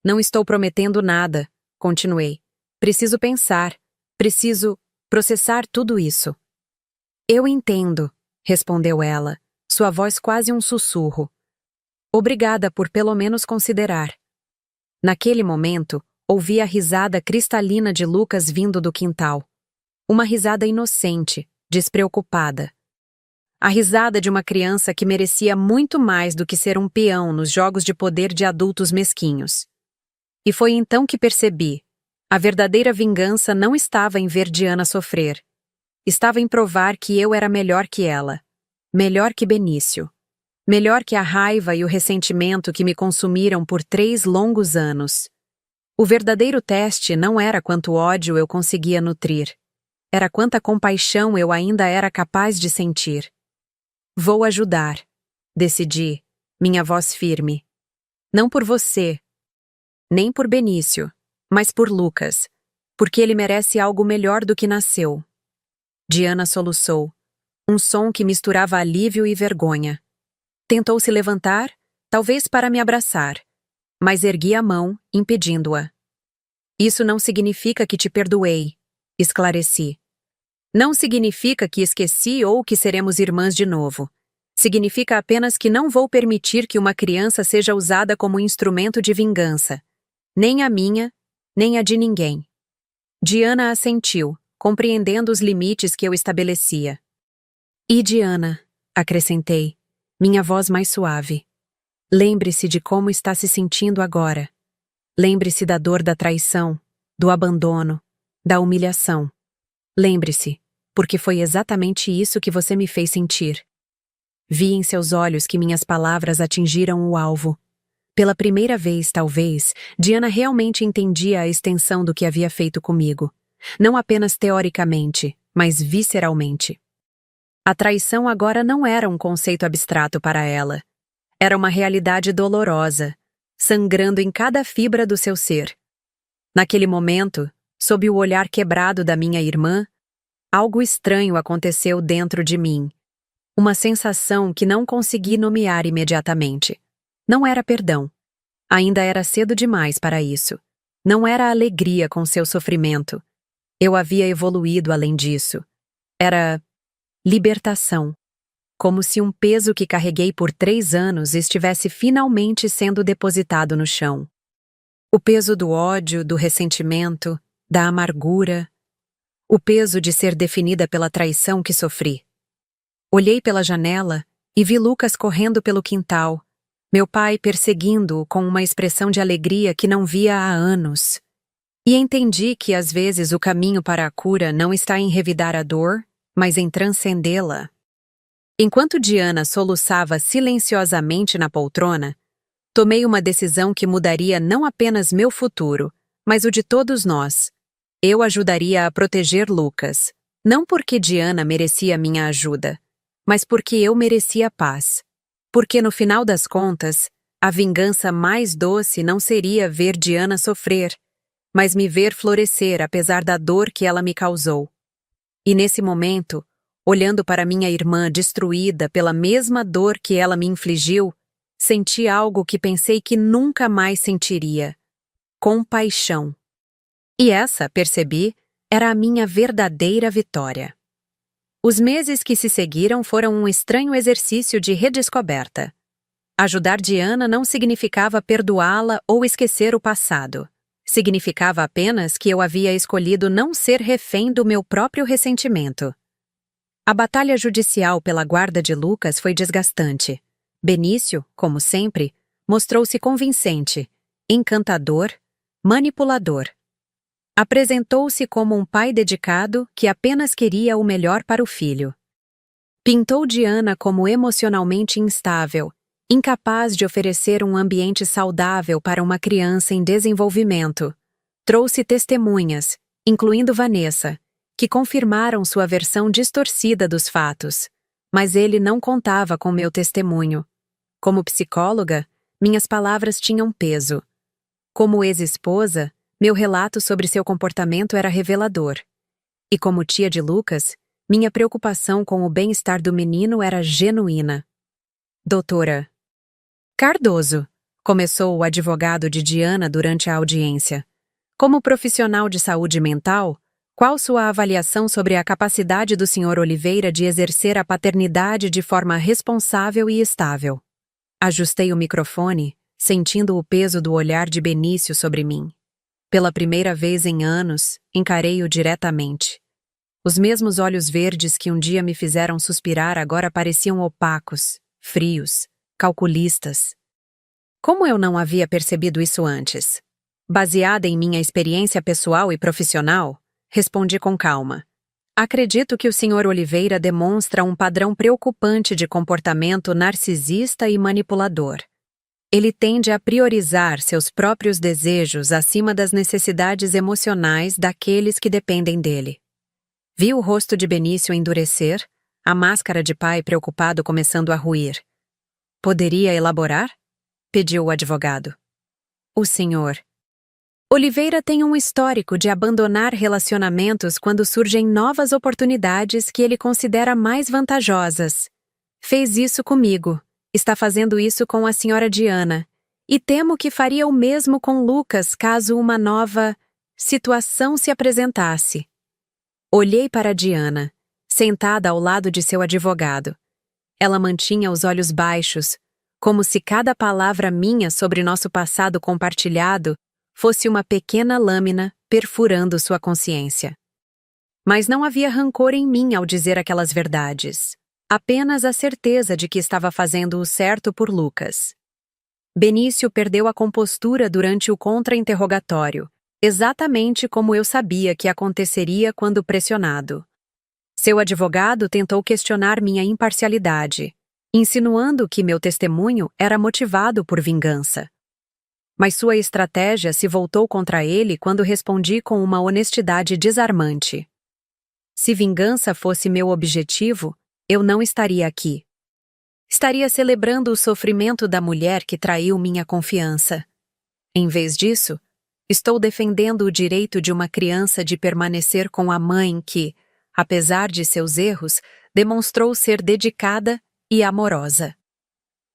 Não estou prometendo nada, continuei. Preciso pensar, preciso processar tudo isso. Eu entendo, respondeu ela, sua voz quase um sussurro. Obrigada por pelo menos considerar. Naquele momento, ouvi a risada cristalina de Lucas vindo do quintal. Uma risada inocente, despreocupada. A risada de uma criança que merecia muito mais do que ser um peão nos jogos de poder de adultos mesquinhos. E foi então que percebi. A verdadeira vingança não estava em ver Diana sofrer. Estava em provar que eu era melhor que ela. Melhor que Benício. Melhor que a raiva e o ressentimento que me consumiram por 3 longos anos. O verdadeiro teste não era quanto ódio eu conseguia nutrir. Era quanta compaixão eu ainda era capaz de sentir. Vou ajudar, decidi, minha voz firme. Não por você, nem por Benício, mas por Lucas, porque ele merece algo melhor do que nasceu. Diana soluçou, um som que misturava alívio e vergonha. Tentou se levantar, talvez para me abraçar, mas ergui a mão, impedindo-a. Isso não significa que te perdoei, esclareci. Não significa que esqueci ou que seremos irmãs de novo. Significa apenas que não vou permitir que uma criança seja usada como instrumento de vingança. Nem a minha, nem a de ninguém. Diana assentiu, compreendendo os limites que eu estabelecia. E Diana, acrescentei, minha voz mais suave. Lembre-se de como está se sentindo agora. Lembre-se da dor da traição, do abandono, da humilhação. Lembre-se, porque foi exatamente isso que você me fez sentir. Vi em seus olhos que minhas palavras atingiram o alvo. Pela primeira vez, talvez, Diana realmente entendia a extensão do que havia feito comigo. Não apenas teoricamente, mas visceralmente. A traição agora não era um conceito abstrato para ela. Era uma realidade dolorosa, sangrando em cada fibra do seu ser. Naquele momento, sob o olhar quebrado da minha irmã, algo estranho aconteceu dentro de mim. Uma sensação que não consegui nomear imediatamente. Não era perdão. Ainda era cedo demais para isso. Não era alegria com seu sofrimento. Eu havia evoluído além disso. Era libertação. Como se um peso que carreguei por 3 anos estivesse finalmente sendo depositado no chão. O peso do ódio, do ressentimento, da amargura. O peso de ser definida pela traição que sofri. Olhei pela janela e vi Lucas correndo pelo quintal, meu pai perseguindo-o com uma expressão de alegria que não via há anos. E entendi que às vezes o caminho para a cura não está em revidar a dor, mas em transcendê-la. Enquanto Diana soluçava silenciosamente na poltrona, tomei uma decisão que mudaria não apenas meu futuro, mas o de todos nós. Eu ajudaria a proteger Lucas, não porque Diana merecia minha ajuda, mas porque eu merecia paz. Porque no final das contas, a vingança mais doce não seria ver Diana sofrer, mas me ver florescer apesar da dor que ela me causou. E nesse momento, olhando para minha irmã destruída pela mesma dor que ela me infligiu, senti algo que pensei que nunca mais sentiria: compaixão. E essa, percebi, era a minha verdadeira vitória. Os meses que se seguiram foram um estranho exercício de redescoberta. Ajudar Diana não significava perdoá-la ou esquecer o passado. Significava apenas que eu havia escolhido não ser refém do meu próprio ressentimento. A batalha judicial pela guarda de Lucas foi desgastante. Benício, como sempre, mostrou-se convincente, encantador, manipulador. Apresentou-se como um pai dedicado que apenas queria o melhor para o filho. Pintou Diana como emocionalmente instável, incapaz de oferecer um ambiente saudável para uma criança em desenvolvimento. Trouxe testemunhas, incluindo Vanessa, que confirmaram sua versão distorcida dos fatos, mas ele não contava com meu testemunho. Como psicóloga, minhas palavras tinham peso. Como ex-esposa, meu relato sobre seu comportamento era revelador. E como tia de Lucas, minha preocupação com o bem-estar do menino era genuína. Doutora Cardoso, começou o advogado de Diana durante a audiência. Como profissional de saúde mental, qual sua avaliação sobre a capacidade do Sr. Oliveira de exercer a paternidade de forma responsável e estável? Ajustei o microfone, sentindo o peso do olhar de Benício sobre mim. Pela primeira vez em anos, encarei-o diretamente. Os mesmos olhos verdes que um dia me fizeram suspirar agora pareciam opacos, frios, calculistas. Como eu não havia percebido isso antes? Baseada em minha experiência pessoal e profissional, respondi com calma. Acredito que o Sr. Oliveira demonstra um padrão preocupante de comportamento narcisista e manipulador. Ele tende a priorizar seus próprios desejos acima das necessidades emocionais daqueles que dependem dele. Vi o rosto de Benício endurecer, a máscara de pai preocupado começando a ruir. Poderia elaborar? Pediu o advogado. O senhor Oliveira tem um histórico de abandonar relacionamentos quando surgem novas oportunidades que ele considera mais vantajosas. Fez isso comigo. Está fazendo isso com a senhora Diana, e temo que faria o mesmo com Lucas caso uma nova situação se apresentasse. Olhei para Diana, sentada ao lado de seu advogado. Ela mantinha os olhos baixos, como se cada palavra minha sobre nosso passado compartilhado fosse uma pequena lâmina perfurando sua consciência. Mas não havia rancor em mim ao dizer aquelas verdades. Apenas a certeza de que estava fazendo o certo por Lucas. Benício perdeu a compostura durante o contra-interrogatório, exatamente como eu sabia que aconteceria quando pressionado. Seu advogado tentou questionar minha imparcialidade, insinuando que meu testemunho era motivado por vingança. Mas sua estratégia se voltou contra ele quando respondi com uma honestidade desarmante. Se vingança fosse meu objetivo, eu não estaria aqui. Estaria celebrando o sofrimento da mulher que traiu minha confiança. Em vez disso, estou defendendo o direito de uma criança de permanecer com a mãe que, apesar de seus erros, demonstrou ser dedicada e amorosa.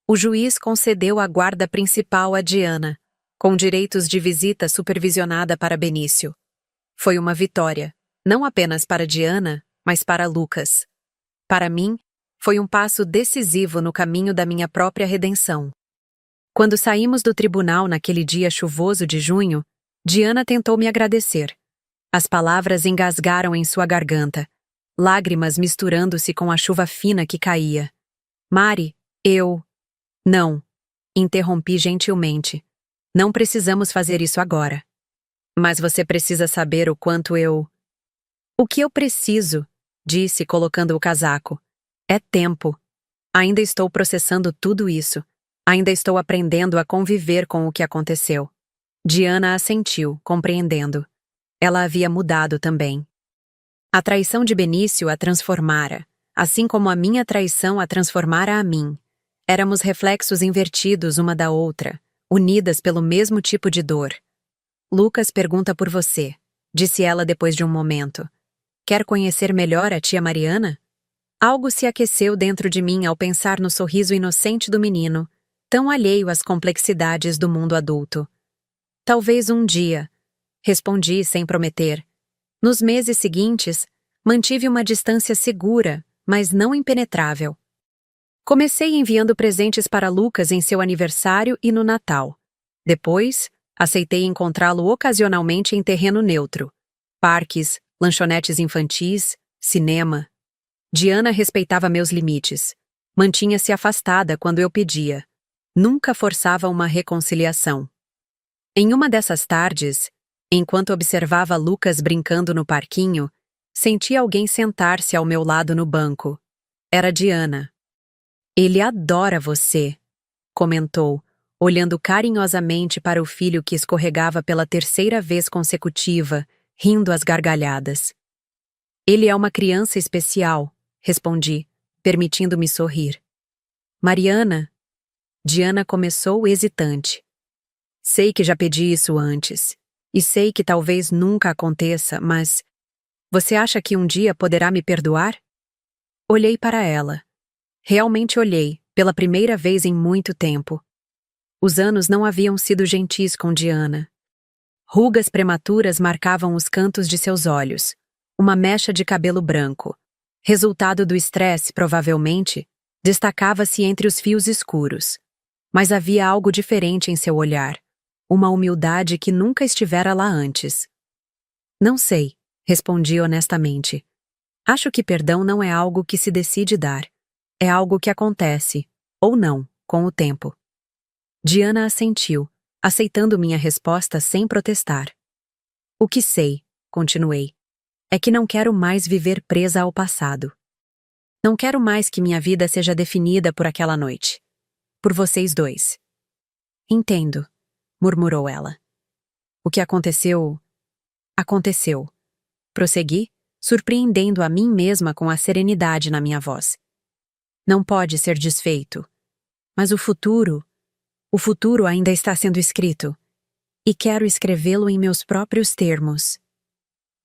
O juiz concedeu a guarda principal a Diana, com direitos de visita supervisionada para Benício. Foi uma vitória, não apenas para Diana, mas para Lucas. Para mim, foi um passo decisivo no caminho da minha própria redenção. Quando saímos do tribunal naquele dia chuvoso de junho, Diana tentou me agradecer. As palavras engasgaram em sua garganta, lágrimas misturando-se com a chuva fina que caía. Mari, Não, interrompi gentilmente. Não precisamos fazer isso agora. Mas você precisa saber o quanto eu... O que eu preciso, disse colocando o casaco, é tempo. Ainda estou processando tudo isso. Ainda estou aprendendo a conviver com o que aconteceu. Diana assentiu, compreendendo. Ela havia mudado também. A traição de Benício a transformara, assim como a minha traição a transformara a mim. Éramos reflexos invertidos uma da outra, unidas pelo mesmo tipo de dor. Lucas pergunta por você, disse ela depois de um momento. Quer conhecer melhor a tia Mariana? Algo se aqueceu dentro de mim ao pensar no sorriso inocente do menino, tão alheio às complexidades do mundo adulto. Talvez um dia, respondi sem prometer. Nos meses seguintes, mantive uma distância segura, mas não impenetrável. Comecei enviando presentes para Lucas em seu aniversário e no Natal. Depois, aceitei encontrá-lo ocasionalmente em terreno neutro. Parques, lanchonetes infantis, cinema. Diana respeitava meus limites. Mantinha-se afastada quando eu pedia. Nunca forçava uma reconciliação. Em uma dessas tardes, enquanto observava Lucas brincando no parquinho, senti alguém sentar-se ao meu lado no banco. Era Diana. Ele adora você, comentou, olhando carinhosamente para o filho que escorregava pela terceira vez consecutiva, rindo às gargalhadas. Ele é uma criança especial, respondi, permitindo-me sorrir. Mariana? Diana começou hesitante. Sei que já pedi isso antes, e sei que talvez nunca aconteça, mas... Você acha que um dia poderá me perdoar? Olhei para ela. Realmente olhei, pela primeira vez em muito tempo. Os anos não haviam sido gentis com Diana. Rugas prematuras marcavam os cantos de seus olhos, uma mecha de cabelo branco. Resultado do estresse, provavelmente, destacava-se entre os fios escuros. Mas havia algo diferente em seu olhar, uma humildade que nunca estivera lá antes. Não sei, respondi honestamente. Acho que perdão não é algo que se decide dar. É algo que acontece, ou não, com o tempo. Diana assentiu, aceitando minha resposta sem protestar. O que sei, continuei, é que não quero mais viver presa ao passado. Não quero mais que minha vida seja definida por aquela noite. Por vocês dois. Entendo, murmurou ela. O que aconteceu... Aconteceu. Prossegui, surpreendendo a mim mesma com a serenidade na minha voz. Não pode ser desfeito. Mas o futuro ainda está sendo escrito. E quero escrevê-lo em meus próprios termos.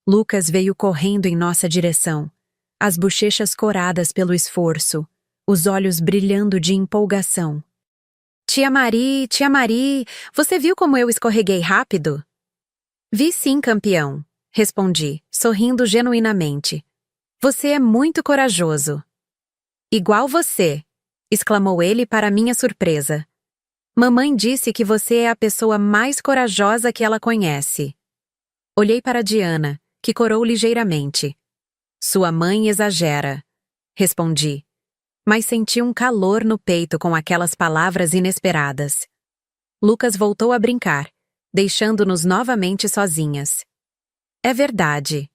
Lucas veio correndo em nossa direção, as bochechas coradas pelo esforço, os olhos brilhando de empolgação. Tia Mari, você viu como eu escorreguei rápido? Vi sim, campeão, respondi, sorrindo genuinamente. Você é muito corajoso. Igual você, exclamou ele para minha surpresa. Mamãe disse que você é a pessoa mais corajosa que ela conhece. Olhei para Diana, que corou ligeiramente. Sua mãe exagera, respondi, mas senti um calor no peito com aquelas palavras inesperadas. Lucas voltou a brincar, deixando-nos novamente sozinhas. É verdade,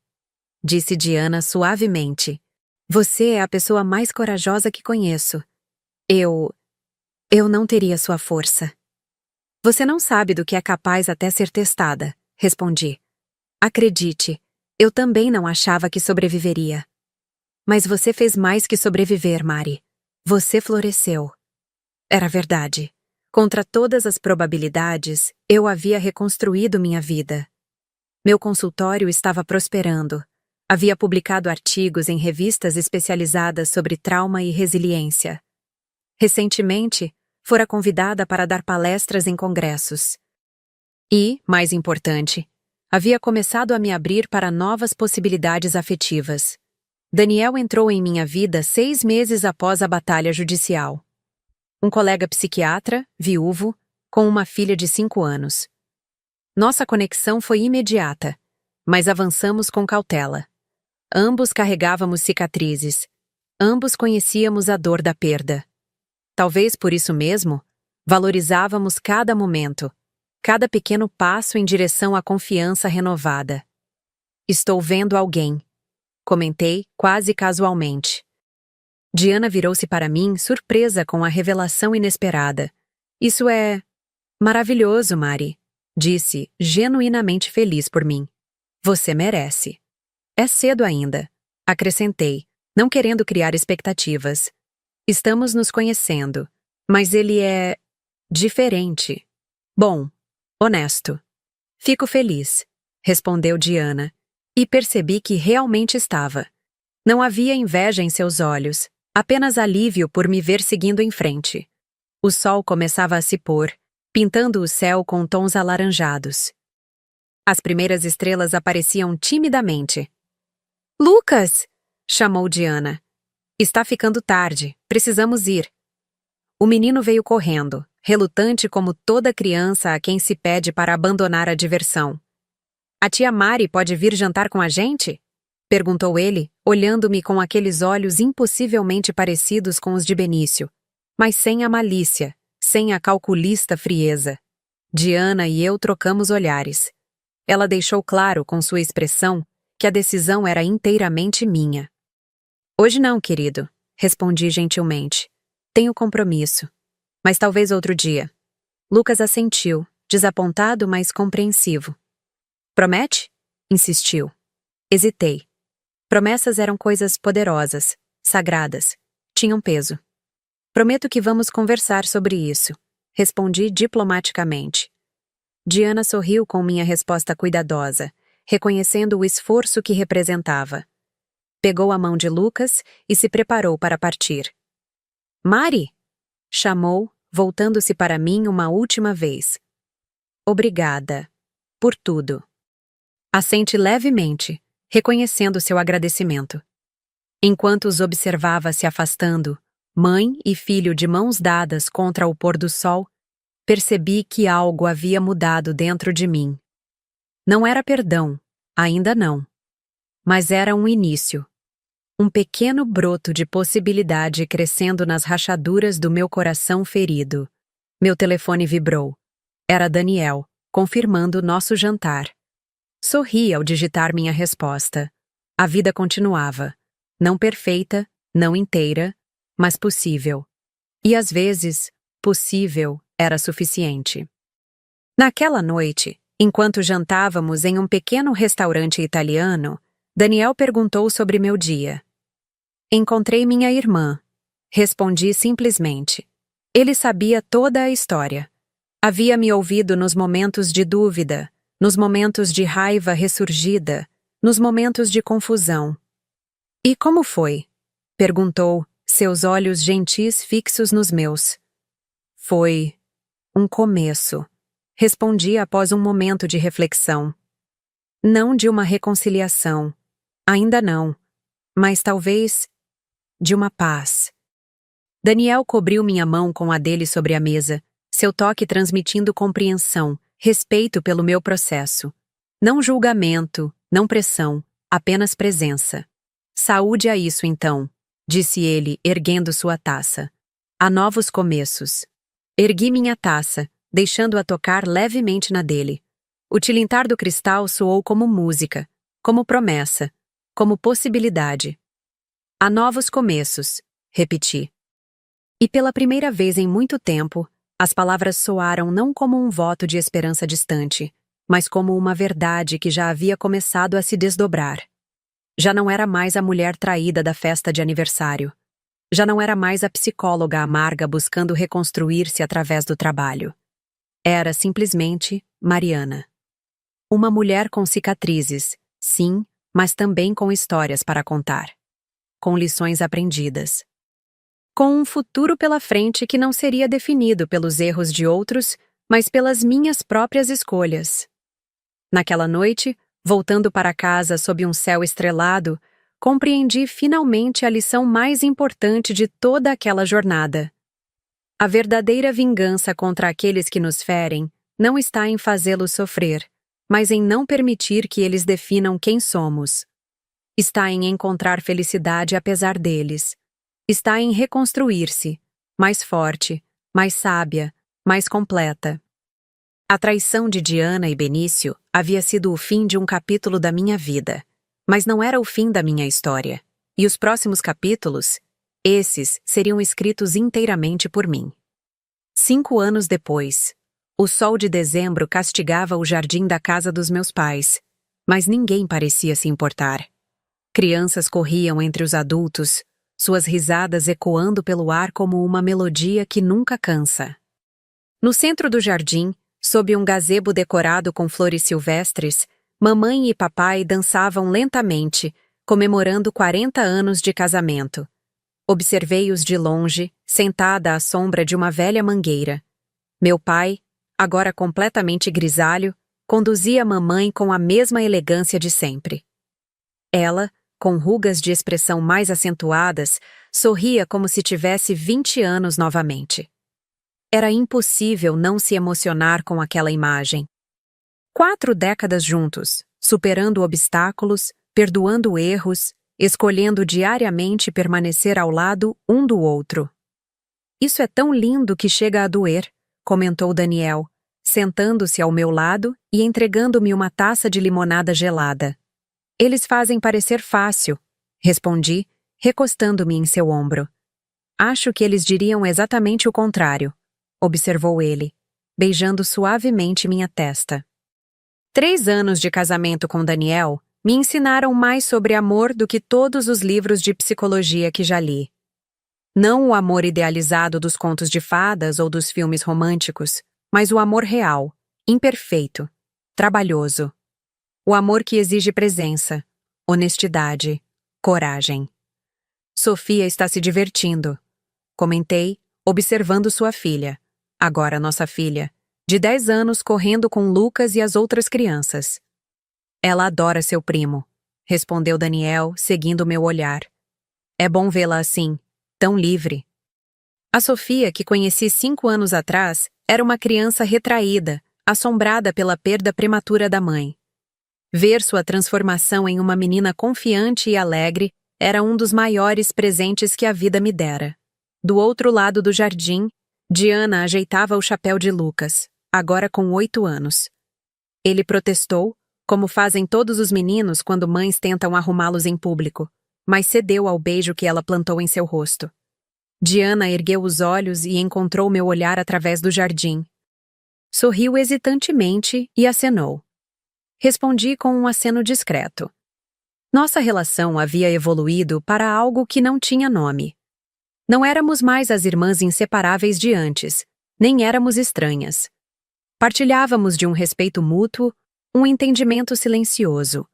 disse Diana suavemente. Você é a pessoa mais corajosa que conheço. Eu não teria sua força. Você não sabe do que é capaz até ser testada, respondi. Acredite, eu também não achava que sobreviveria. Mas você fez mais que sobreviver, Mari. Você floresceu. Era verdade. Contra todas as probabilidades, eu havia reconstruído minha vida. Meu consultório estava prosperando. Havia publicado artigos em revistas especializadas sobre trauma e resiliência. Recentemente, fora convidada para dar palestras em congressos. E, mais importante, havia começado a me abrir para novas possibilidades afetivas. Daniel entrou em minha vida 6 meses após a batalha judicial. Um colega psiquiatra, viúvo, com uma filha de 5 anos. Nossa conexão foi imediata, mas avançamos com cautela. Ambos carregávamos cicatrizes. Ambos conhecíamos a dor da perda. Talvez por isso mesmo, valorizávamos cada momento, cada pequeno passo em direção à confiança renovada. Estou vendo alguém, comentei quase casualmente. Diana virou-se para mim, surpresa com a revelação inesperada. Isso é maravilhoso, Mari, disse, genuinamente feliz por mim. Você merece. É cedo ainda, acrescentei, não querendo criar expectativas. Estamos nos conhecendo, mas ele é diferente. Bom, honesto. Fico feliz, respondeu Diana, e percebi que realmente estava. Não havia inveja em seus olhos, apenas alívio por me ver seguindo em frente. O sol começava a se pôr, pintando o céu com tons alaranjados. As primeiras estrelas apareciam timidamente. Lucas! Chamou Diana. Está ficando tarde, precisamos ir. O menino veio correndo, relutante como toda criança a quem se pede para abandonar a diversão. A tia Mari pode vir jantar com a gente? Perguntou ele, olhando-me com aqueles olhos impossivelmente parecidos com os de Benício, mas sem a malícia, sem a calculista frieza. Diana e eu trocamos olhares. Ela deixou claro com sua expressão que a decisão era inteiramente minha. Hoje não, querido, respondi gentilmente. Tenho compromisso. Mas talvez outro dia. Lucas assentiu, desapontado, mas compreensivo. Promete? Insistiu. Hesitei. Promessas eram coisas poderosas, sagradas. Tinham peso. Prometo que vamos conversar sobre isso, respondi diplomaticamente. Diana sorriu com minha resposta cuidadosa, reconhecendo o esforço que representava. Pegou a mão de Lucas e se preparou para partir. Mari! Chamou, voltando-se para mim uma última vez. Obrigada. Por tudo. Assente levemente, reconhecendo seu agradecimento. Enquanto os observava se afastando, mãe e filho de mãos dadas contra o pôr do sol, percebi que algo havia mudado dentro de mim. Não era perdão, ainda não. Mas era um início. Um pequeno broto de possibilidade crescendo nas rachaduras do meu coração ferido. Meu telefone vibrou. Era Daniel, confirmando nosso jantar. Sorri ao digitar minha resposta. A vida continuava. Não perfeita, não inteira, mas possível. E às vezes, possível era suficiente. Naquela noite, enquanto jantávamos em um pequeno restaurante italiano, Daniel perguntou sobre meu dia. Encontrei minha irmã. Respondi simplesmente. Ele sabia toda a história. Havia me ouvido nos momentos de dúvida, nos momentos de raiva ressurgida, nos momentos de confusão. E como foi? Perguntou, seus olhos gentis fixos nos meus. Foi um começo. Respondi após um momento de reflexão. Não de uma reconciliação. Ainda não. Mas talvez de uma paz. Daniel cobriu minha mão com a dele sobre a mesa, seu toque transmitindo compreensão, respeito pelo meu processo. Não julgamento, não pressão, apenas presença. Saúde a isso então, disse ele, erguendo sua taça. Há novos começos. Ergui minha taça, deixando-a tocar levemente na dele. O tilintar do cristal soou como música, como promessa, como possibilidade. Há novos começos, repeti. E pela primeira vez em muito tempo, as palavras soaram não como um voto de esperança distante, mas como uma verdade que já havia começado a se desdobrar. Já não era mais a mulher traída da festa de aniversário. Já não era mais a psicóloga amarga buscando reconstruir-se através do trabalho. Era simplesmente Mariana. Uma mulher com cicatrizes, sim, mas também com histórias para contar. Com lições aprendidas. Com um futuro pela frente que não seria definido pelos erros de outros, mas pelas minhas próprias escolhas. Naquela noite, voltando para casa sob um céu estrelado, compreendi finalmente a lição mais importante de toda aquela jornada. A verdadeira vingança contra aqueles que nos ferem não está em fazê-los sofrer, mas em não permitir que eles definam quem somos. Está em encontrar felicidade apesar deles. Está em reconstruir-se, mais forte, mais sábia, mais completa. A traição de Diana e Benício havia sido o fim de um capítulo da minha vida, mas não era o fim da minha história. E os próximos capítulos, esses seriam escritos inteiramente por mim. 5 anos depois, o sol de dezembro castigava o jardim da casa dos meus pais, mas ninguém parecia se importar. Crianças corriam entre os adultos, suas risadas ecoando pelo ar como uma melodia que nunca cansa. No centro do jardim, sob um gazebo decorado com flores silvestres, mamãe e papai dançavam lentamente, comemorando 40 anos de casamento. Observei-os de longe, sentada à sombra de uma velha mangueira. Meu pai, agora completamente grisalho, conduzia mamãe com a mesma elegância de sempre. Ela, com rugas de expressão mais acentuadas, sorria como se tivesse 20 anos novamente. Era impossível não se emocionar com aquela imagem. 4 décadas juntos, superando obstáculos, perdoando erros, escolhendo diariamente permanecer ao lado um do outro. Isso é tão lindo que chega a doer, comentou Daniel, sentando-se ao meu lado e entregando-me uma taça de limonada gelada. Eles fazem parecer fácil, respondi, recostando-me em seu ombro. Acho que eles diriam exatamente o contrário, observou ele, beijando suavemente minha testa. 3 anos de casamento com Daniel me ensinaram mais sobre amor do que todos os livros de psicologia que já li. Não o amor idealizado dos contos de fadas ou dos filmes românticos, mas o amor real, imperfeito, trabalhoso. O amor que exige presença, honestidade, coragem. Sofia está se divertindo, comentei, observando sua filha, agora nossa filha, de 10 anos correndo com Lucas e as outras crianças. Ela adora seu primo, respondeu Daniel, seguindo meu olhar. É bom vê-la assim, tão livre. A Sofia, que conheci 5 anos atrás, era uma criança retraída, assombrada pela perda prematura da mãe. Ver sua transformação em uma menina confiante e alegre era um dos maiores presentes que a vida me dera. Do outro lado do jardim, Diana ajeitava o chapéu de Lucas, agora com 8 anos. Ele protestou, como fazem todos os meninos quando mães tentam arrumá-los em público, mas cedeu ao beijo que ela plantou em seu rosto. Diana ergueu os olhos e encontrou meu olhar através do jardim. Sorriu hesitantemente e acenou. Respondi com um aceno discreto. Nossa relação havia evoluído para algo que não tinha nome. Não éramos mais as irmãs inseparáveis de antes, nem éramos estranhas. Partilhávamos de um respeito mútuo, um entendimento silencioso,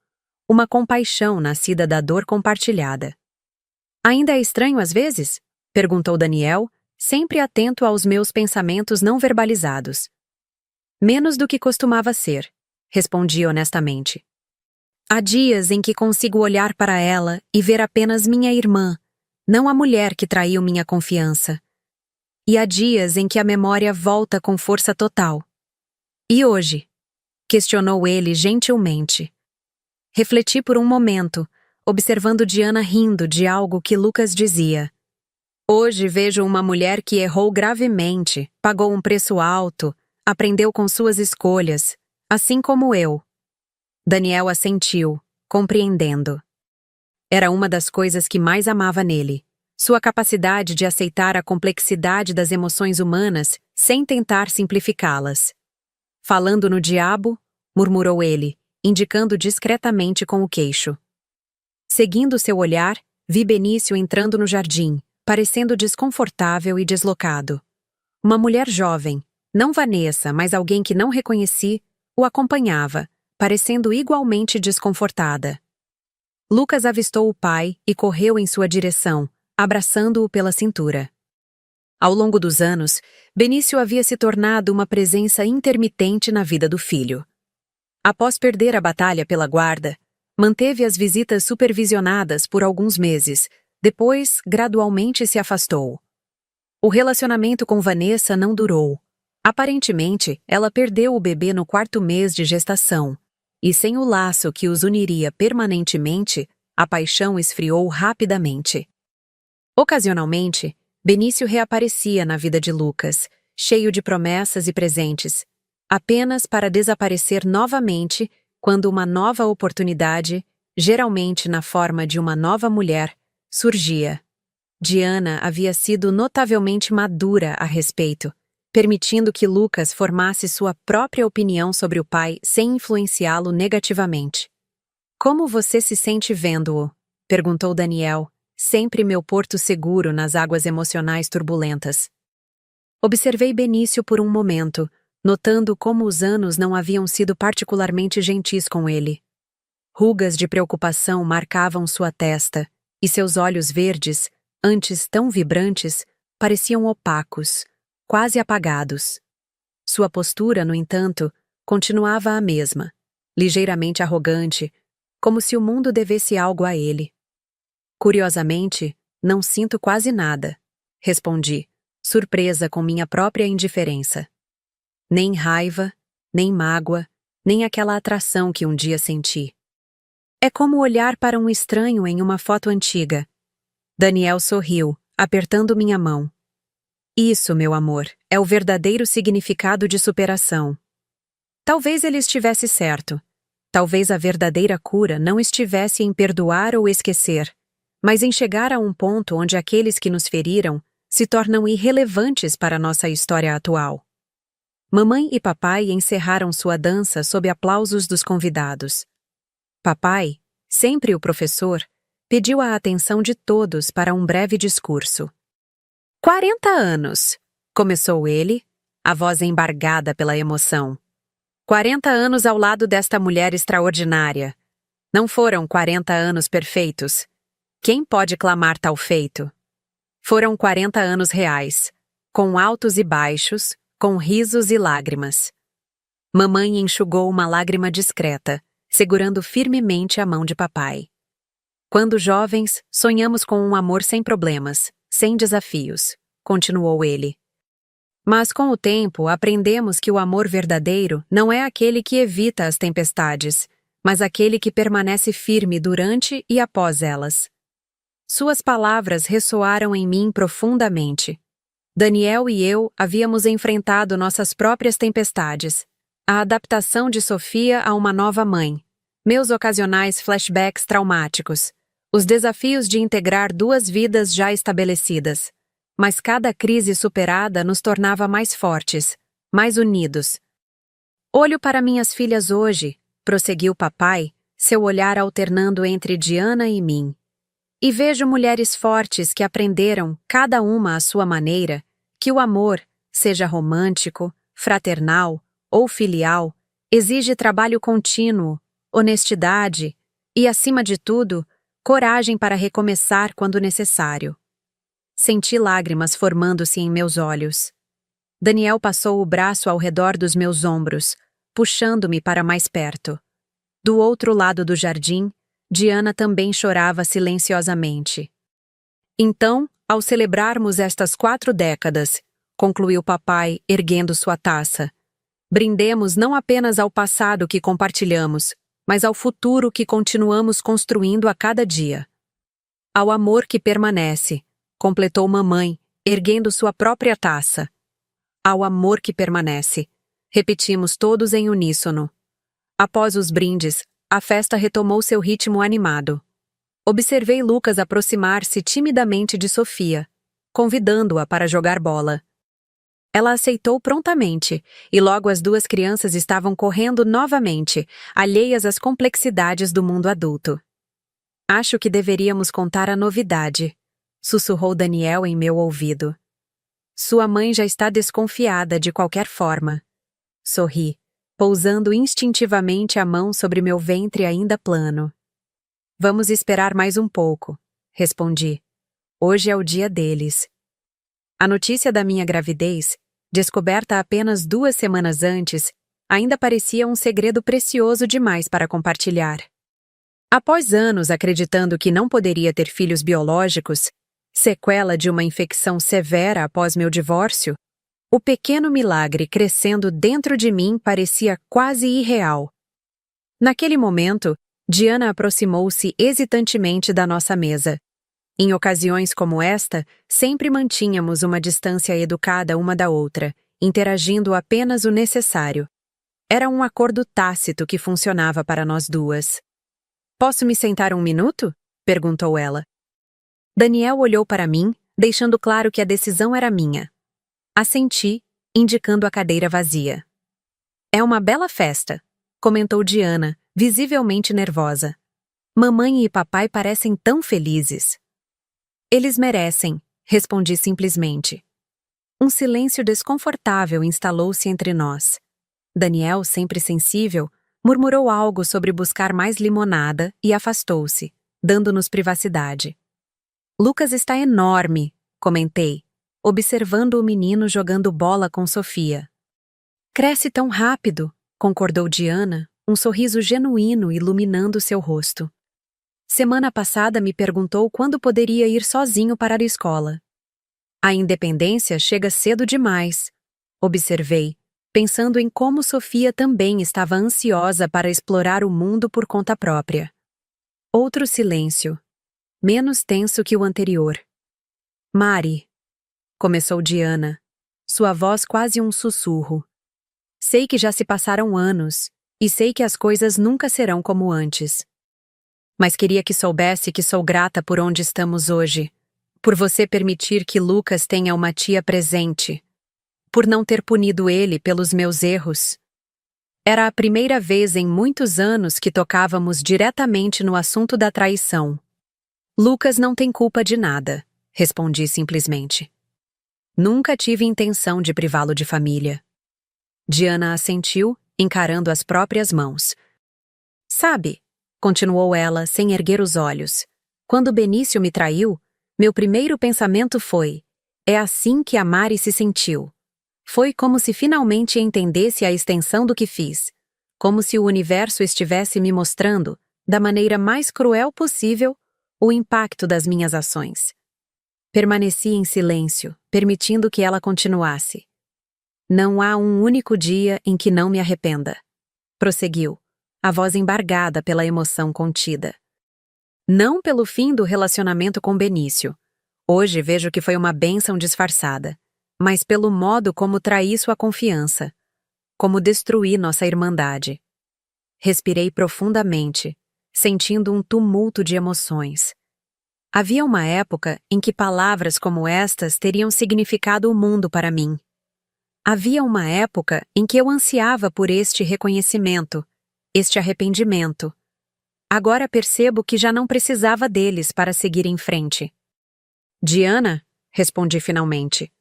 uma compaixão nascida da dor compartilhada. Ainda é estranho às vezes? Perguntou Daniel, sempre atento aos meus pensamentos não verbalizados. Menos do que costumava ser, respondi honestamente. Há dias em que consigo olhar para ela e ver apenas minha irmã, não a mulher que traiu minha confiança. E há dias em que a memória volta com força total. E hoje? Questionou ele gentilmente. Refleti por um momento, observando Diana rindo de algo que Lucas dizia. Hoje vejo uma mulher que errou gravemente, pagou um preço alto, aprendeu com suas escolhas, assim como eu. Daniel assentiu, compreendendo. Era uma das coisas que mais amava nele, sua capacidade de aceitar a complexidade das emoções humanas sem tentar simplificá-las. Falando no diabo, murmurou ele, indicando discretamente com o queixo. Seguindo seu olhar, vi Benício entrando no jardim, parecendo desconfortável e deslocado. Uma mulher jovem, não Vanessa, mas alguém que não reconheci, o acompanhava, parecendo igualmente desconfortada. Lucas avistou o pai e correu em sua direção, abraçando-o pela cintura. Ao longo dos anos, Benício havia se tornado uma presença intermitente na vida do filho. Após perder a batalha pela guarda, manteve as visitas supervisionadas por alguns meses, depois gradualmente se afastou. O relacionamento com Vanessa não durou. Aparentemente, ela perdeu o bebê no 4º mês de gestação, e sem o laço que os uniria permanentemente, a paixão esfriou rapidamente. Ocasionalmente, Benício reaparecia na vida de Lucas, cheio de promessas e presentes, apenas para desaparecer novamente quando uma nova oportunidade, geralmente na forma de uma nova mulher, surgia. Diana havia sido notavelmente madura a respeito, permitindo que Lucas formasse sua própria opinião sobre o pai sem influenciá-lo negativamente. "Como você se sente vendo-o?", perguntou Daniel, sempre meu porto seguro nas águas emocionais turbulentas. Observei Benício por um momento, notando como os anos não haviam sido particularmente gentis com ele. Rugas de preocupação marcavam sua testa, e seus olhos verdes, antes tão vibrantes, pareciam opacos, quase apagados. Sua postura, no entanto, continuava a mesma, ligeiramente arrogante, como se o mundo devesse algo a ele. "Curiosamente, não sinto quase nada", respondi, surpresa com minha própria indiferença. Nem raiva, nem mágoa, nem aquela atração que um dia senti. "É como olhar para um estranho em uma foto antiga." Daniel sorriu, apertando minha mão. "Isso, meu amor, é o verdadeiro significado de superação." Talvez ele estivesse certo. Talvez a verdadeira cura não estivesse em perdoar ou esquecer, mas em chegar a um ponto onde aqueles que nos feriram se tornam irrelevantes para nossa história atual. Mamãe e papai encerraram sua dança sob aplausos dos convidados. Papai, sempre o professor, pediu a atenção de todos para um breve discurso. 40 anos, começou ele, a voz embargada pela emoção. 40 anos ao lado desta mulher extraordinária. Não foram 40 anos perfeitos. Quem pode clamar tal feito? Foram 40 anos reais, com altos e baixos, com risos e lágrimas. Mamãe enxugou uma lágrima discreta, segurando firmemente a mão de papai. Quando jovens, sonhamos com um amor sem problemas, sem desafios, continuou ele. Mas com o tempo aprendemos que o amor verdadeiro não é aquele que evita as tempestades, mas aquele que permanece firme durante e após elas. Suas palavras ressoaram em mim profundamente. Daniel e eu havíamos enfrentado nossas próprias tempestades. A adaptação de Sofia a uma nova mãe, meus ocasionais flashbacks traumáticos, os desafios de integrar duas vidas já estabelecidas. Mas cada crise superada nos tornava mais fortes, mais unidos. "Olho para minhas filhas hoje", prosseguiu papai, seu olhar alternando entre Diana e mim. "E vejo mulheres fortes que aprenderam, cada uma à sua maneira, que o amor, seja romântico, fraternal ou filial, exige trabalho contínuo, honestidade e, acima de tudo, coragem para recomeçar quando necessário." Senti lágrimas formando-se em meus olhos. Daniel passou o braço ao redor dos meus ombros, puxando-me para mais perto. Do outro lado do jardim, Diana também chorava silenciosamente. "Então, ao celebrarmos estas 4 décadas", concluiu papai, erguendo sua taça, "brindemos não apenas ao passado que compartilhamos, mas ao futuro que continuamos construindo a cada dia. Ao amor que permanece", completou mamãe, erguendo sua própria taça. "Ao amor que permanece", repetimos todos em uníssono. Após os brindes, a festa retomou seu ritmo animado. Observei Lucas aproximar-se timidamente de Sofia, convidando-a para jogar bola. Ela aceitou prontamente, e logo as duas crianças estavam correndo novamente, alheias às complexidades do mundo adulto. "Acho que deveríamos contar a novidade", sussurrou Daniel em meu ouvido. "Sua mãe já está desconfiada de qualquer forma." Sorri, pousando instintivamente a mão sobre meu ventre ainda plano. "Vamos esperar mais um pouco", respondi. "Hoje é o dia deles." A notícia da minha gravidez, descoberta apenas 2 semanas antes, ainda parecia um segredo precioso demais para compartilhar. Após anos acreditando que não poderia ter filhos biológicos, sequela de uma infecção severa após meu divórcio, o pequeno milagre crescendo dentro de mim parecia quase irreal. Naquele momento, Diana aproximou-se hesitantemente da nossa mesa. Em ocasiões como esta, sempre mantínhamos uma distância educada uma da outra, interagindo apenas o necessário. Era um acordo tácito que funcionava para nós duas. Posso me sentar um minuto? Perguntou ela. Daniel olhou para mim, deixando claro que a decisão era minha. Assenti, indicando a cadeira vazia. É uma bela festa, comentou Diana, visivelmente nervosa. Mamãe e papai parecem tão felizes. Eles merecem, respondi simplesmente. Um silêncio desconfortável instalou-se entre nós. Daniel, sempre sensível, murmurou algo sobre buscar mais limonada e afastou-se, dando-nos privacidade. Lucas está enorme, comentei, observando o menino jogando bola com Sofia. Cresce tão rápido, concordou Diana, um sorriso genuíno iluminando seu rosto. Semana passada me perguntou quando poderia ir sozinho para a escola. A independência chega cedo demais, observei, pensando em como Sofia também estava ansiosa para explorar o mundo por conta própria. Outro silêncio, menos tenso que o anterior. Mari, começou Diana, sua voz quase um sussurro. Sei que já se passaram anos, e sei que as coisas nunca serão como antes. Mas queria que soubesse que sou grata por onde estamos hoje, por você permitir que Lucas tenha uma tia presente, por não ter punido ele pelos meus erros. Era a primeira vez em muitos anos que tocávamos diretamente no assunto da traição. Lucas não tem culpa de nada, respondi simplesmente. Nunca tive intenção de privá-lo de família. Diana assentiu, encarando as próprias mãos. Sabe, continuou ela, sem erguer os olhos, quando Benício me traiu, meu primeiro pensamento foi: é assim que a Mari se sentiu. Foi como se finalmente entendesse a extensão do que fiz, como se o universo estivesse me mostrando, da maneira mais cruel possível, o impacto das minhas ações. Permaneci em silêncio, permitindo que ela continuasse. Não há um único dia em que não me arrependa. Prosseguiu, a voz embargada pela emoção contida. Não pelo fim do relacionamento com Benício. Hoje vejo que foi uma bênção disfarçada, mas pelo modo como traí sua confiança, como destruí nossa irmandade. Respirei profundamente, sentindo um tumulto de emoções. Havia uma época em que palavras como estas teriam significado o mundo para mim. Havia uma época em que eu ansiava por este reconhecimento, este arrependimento. Agora percebo que já não precisava deles para seguir em frente. Diana, respondi finalmente.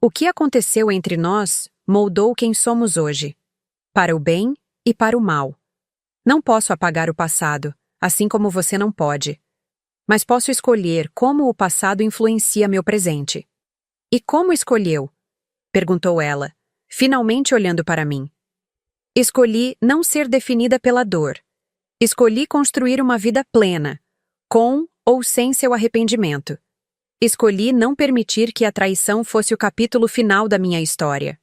O que aconteceu entre nós moldou quem somos hoje, para o bem e para o mal. Não posso apagar o passado, assim como você não pode. Mas posso escolher como o passado influencia meu presente. E como escolheu? Perguntou ela, finalmente olhando para mim. Escolhi não ser definida pela dor. Escolhi construir uma vida plena, com ou sem seu arrependimento. Escolhi não permitir que a traição fosse o capítulo final da minha história.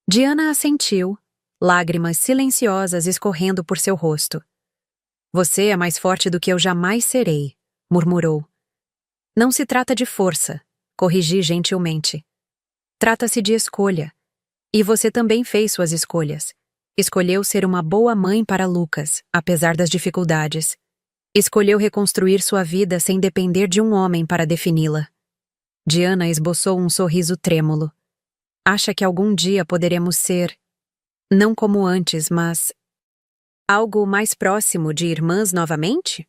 Diana assentiu, lágrimas silenciosas escorrendo por seu rosto. Você é mais forte do que eu jamais serei, murmurou. Não se trata de força, corrigi gentilmente. Trata-se de escolha. E você também fez suas escolhas. Escolheu ser uma boa mãe para Lucas, apesar das dificuldades. Escolheu reconstruir sua vida sem depender de um homem para defini-la. Diana esboçou um sorriso trêmulo. Acha que algum dia poderemos ser, não como antes, mas algo mais próximo de irmãs novamente?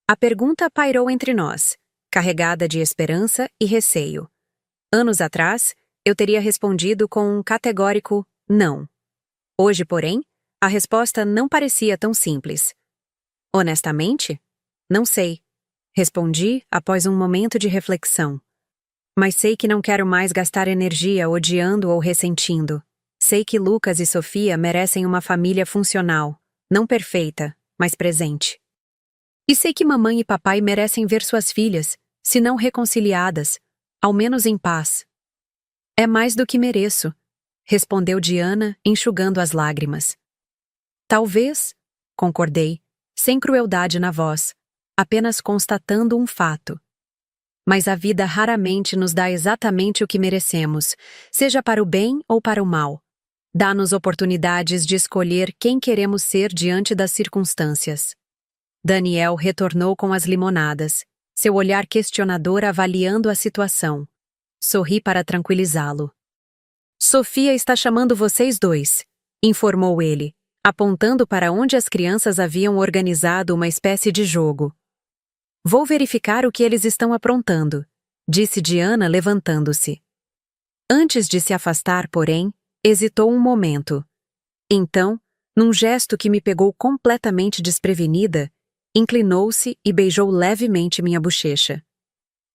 A pergunta pairou entre nós, carregada de esperança e receio. Anos atrás, eu teria respondido com um categórico não. Hoje, porém, a resposta não parecia tão simples. Honestamente? Não sei. Respondi após um momento de reflexão. Mas sei que não quero mais gastar energia odiando ou ressentindo. Sei que Lucas e Sofia merecem uma família funcional, não perfeita, mas presente. E sei que mamãe e papai merecem ver suas filhas, se não reconciliadas, ao menos em paz. É mais do que mereço, respondeu Diana, enxugando as lágrimas. Talvez, concordei, sem crueldade na voz, apenas constatando um fato. Mas a vida raramente nos dá exatamente o que merecemos, seja para o bem ou para o mal. Dá-nos oportunidades de escolher quem queremos ser diante das circunstâncias. Daniel retornou com as limonadas, seu olhar questionador avaliando a situação. Sorri para tranquilizá-lo. Sofia está chamando vocês dois, informou ele, apontando para onde as crianças haviam organizado uma espécie de jogo. Vou verificar o que eles estão aprontando, disse Diana levantando-se. Antes de se afastar, porém, hesitou um momento. Então, num gesto que me pegou completamente desprevenida, inclinou-se e beijou levemente minha bochecha.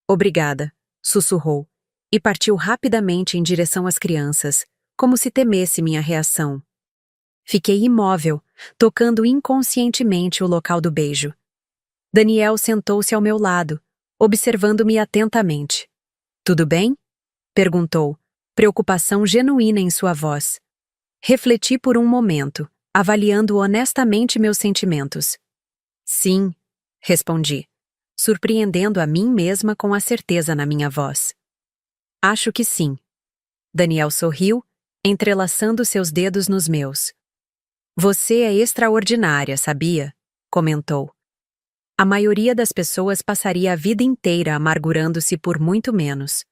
Obrigada, sussurrou, e partiu rapidamente em direção às crianças, como se temesse minha reação. Fiquei imóvel, tocando inconscientemente o local do beijo. Daniel sentou-se ao meu lado, observando-me atentamente. Tudo bem? Perguntou, preocupação genuína em sua voz. Refleti por um momento, avaliando honestamente meus sentimentos. Sim, respondi, surpreendendo a mim mesma com a certeza na minha voz. Acho que sim. Daniel sorriu, entrelaçando seus dedos nos meus. Você é extraordinária, sabia? Comentou. A maioria das pessoas passaria a vida inteira amargurando-se por muito menos.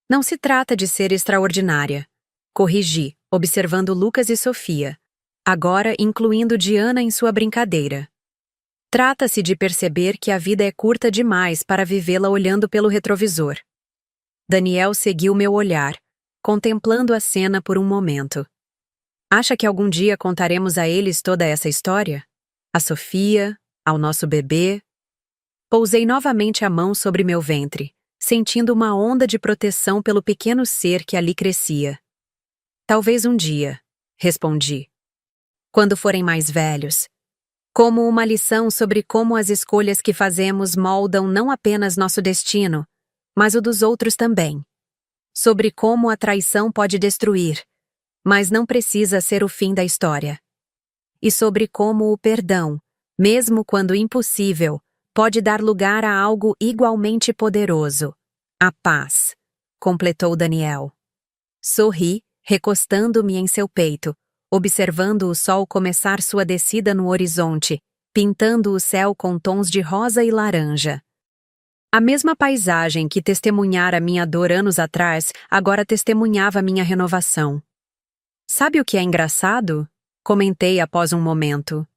Não se trata de ser extraordinária. Corrigi, observando Lucas e Sofia, agora incluindo Diana em sua brincadeira. Trata-se de perceber que a vida é curta demais para vivê-la olhando pelo retrovisor. Daniel seguiu meu olhar, contemplando a cena por um momento. Acha que algum dia contaremos a eles toda essa história? A Sofia, ao nosso bebê? Pousei novamente a mão sobre meu ventre, sentindo uma onda de proteção pelo pequeno ser que ali crescia. Talvez um dia, respondi. Quando forem mais velhos. Como uma lição sobre como as escolhas que fazemos moldam não apenas nosso destino, mas o dos outros também. Sobre como a traição pode destruir, mas não precisa ser o fim da história. E sobre como o perdão, mesmo quando impossível, pode dar lugar a algo igualmente poderoso. A paz, completou Daniel. Sorri, recostando-me em seu peito, observando o sol começar sua descida no horizonte, pintando o céu com tons de rosa e laranja. A mesma paisagem que testemunhara minha dor anos atrás, agora testemunhava minha renovação. Sabe o que é engraçado? Comentei após um momento.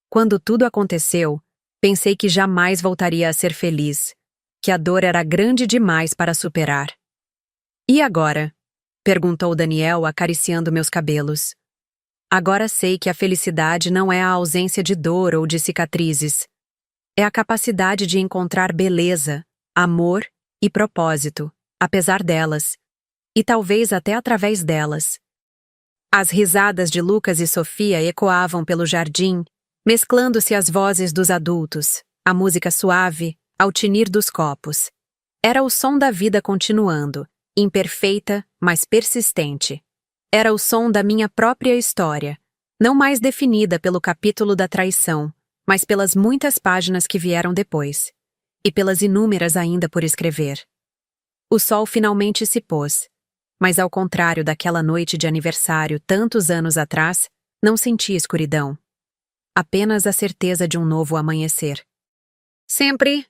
Quando tudo aconteceu, pensei que jamais voltaria a ser feliz, que a dor era grande demais para superar. E agora? Perguntou Daniel, acariciando meus cabelos. Agora sei que a felicidade não é a ausência de dor ou de cicatrizes. É a capacidade de encontrar beleza, amor e propósito, apesar delas. E talvez até através delas. As risadas de Lucas e Sofia ecoavam pelo jardim, mesclando-se às vozes dos adultos, a música suave, ao tinir dos copos. Era o som da vida continuando, imperfeita, mas persistente. Era o som da minha própria história, não mais definida pelo capítulo da traição, mas pelas muitas páginas que vieram depois, e pelas inúmeras ainda por escrever. O sol finalmente se pôs, mas ao contrário daquela noite de aniversário tantos anos atrás, não senti escuridão. Apenas a certeza de um novo amanhecer. Sempre,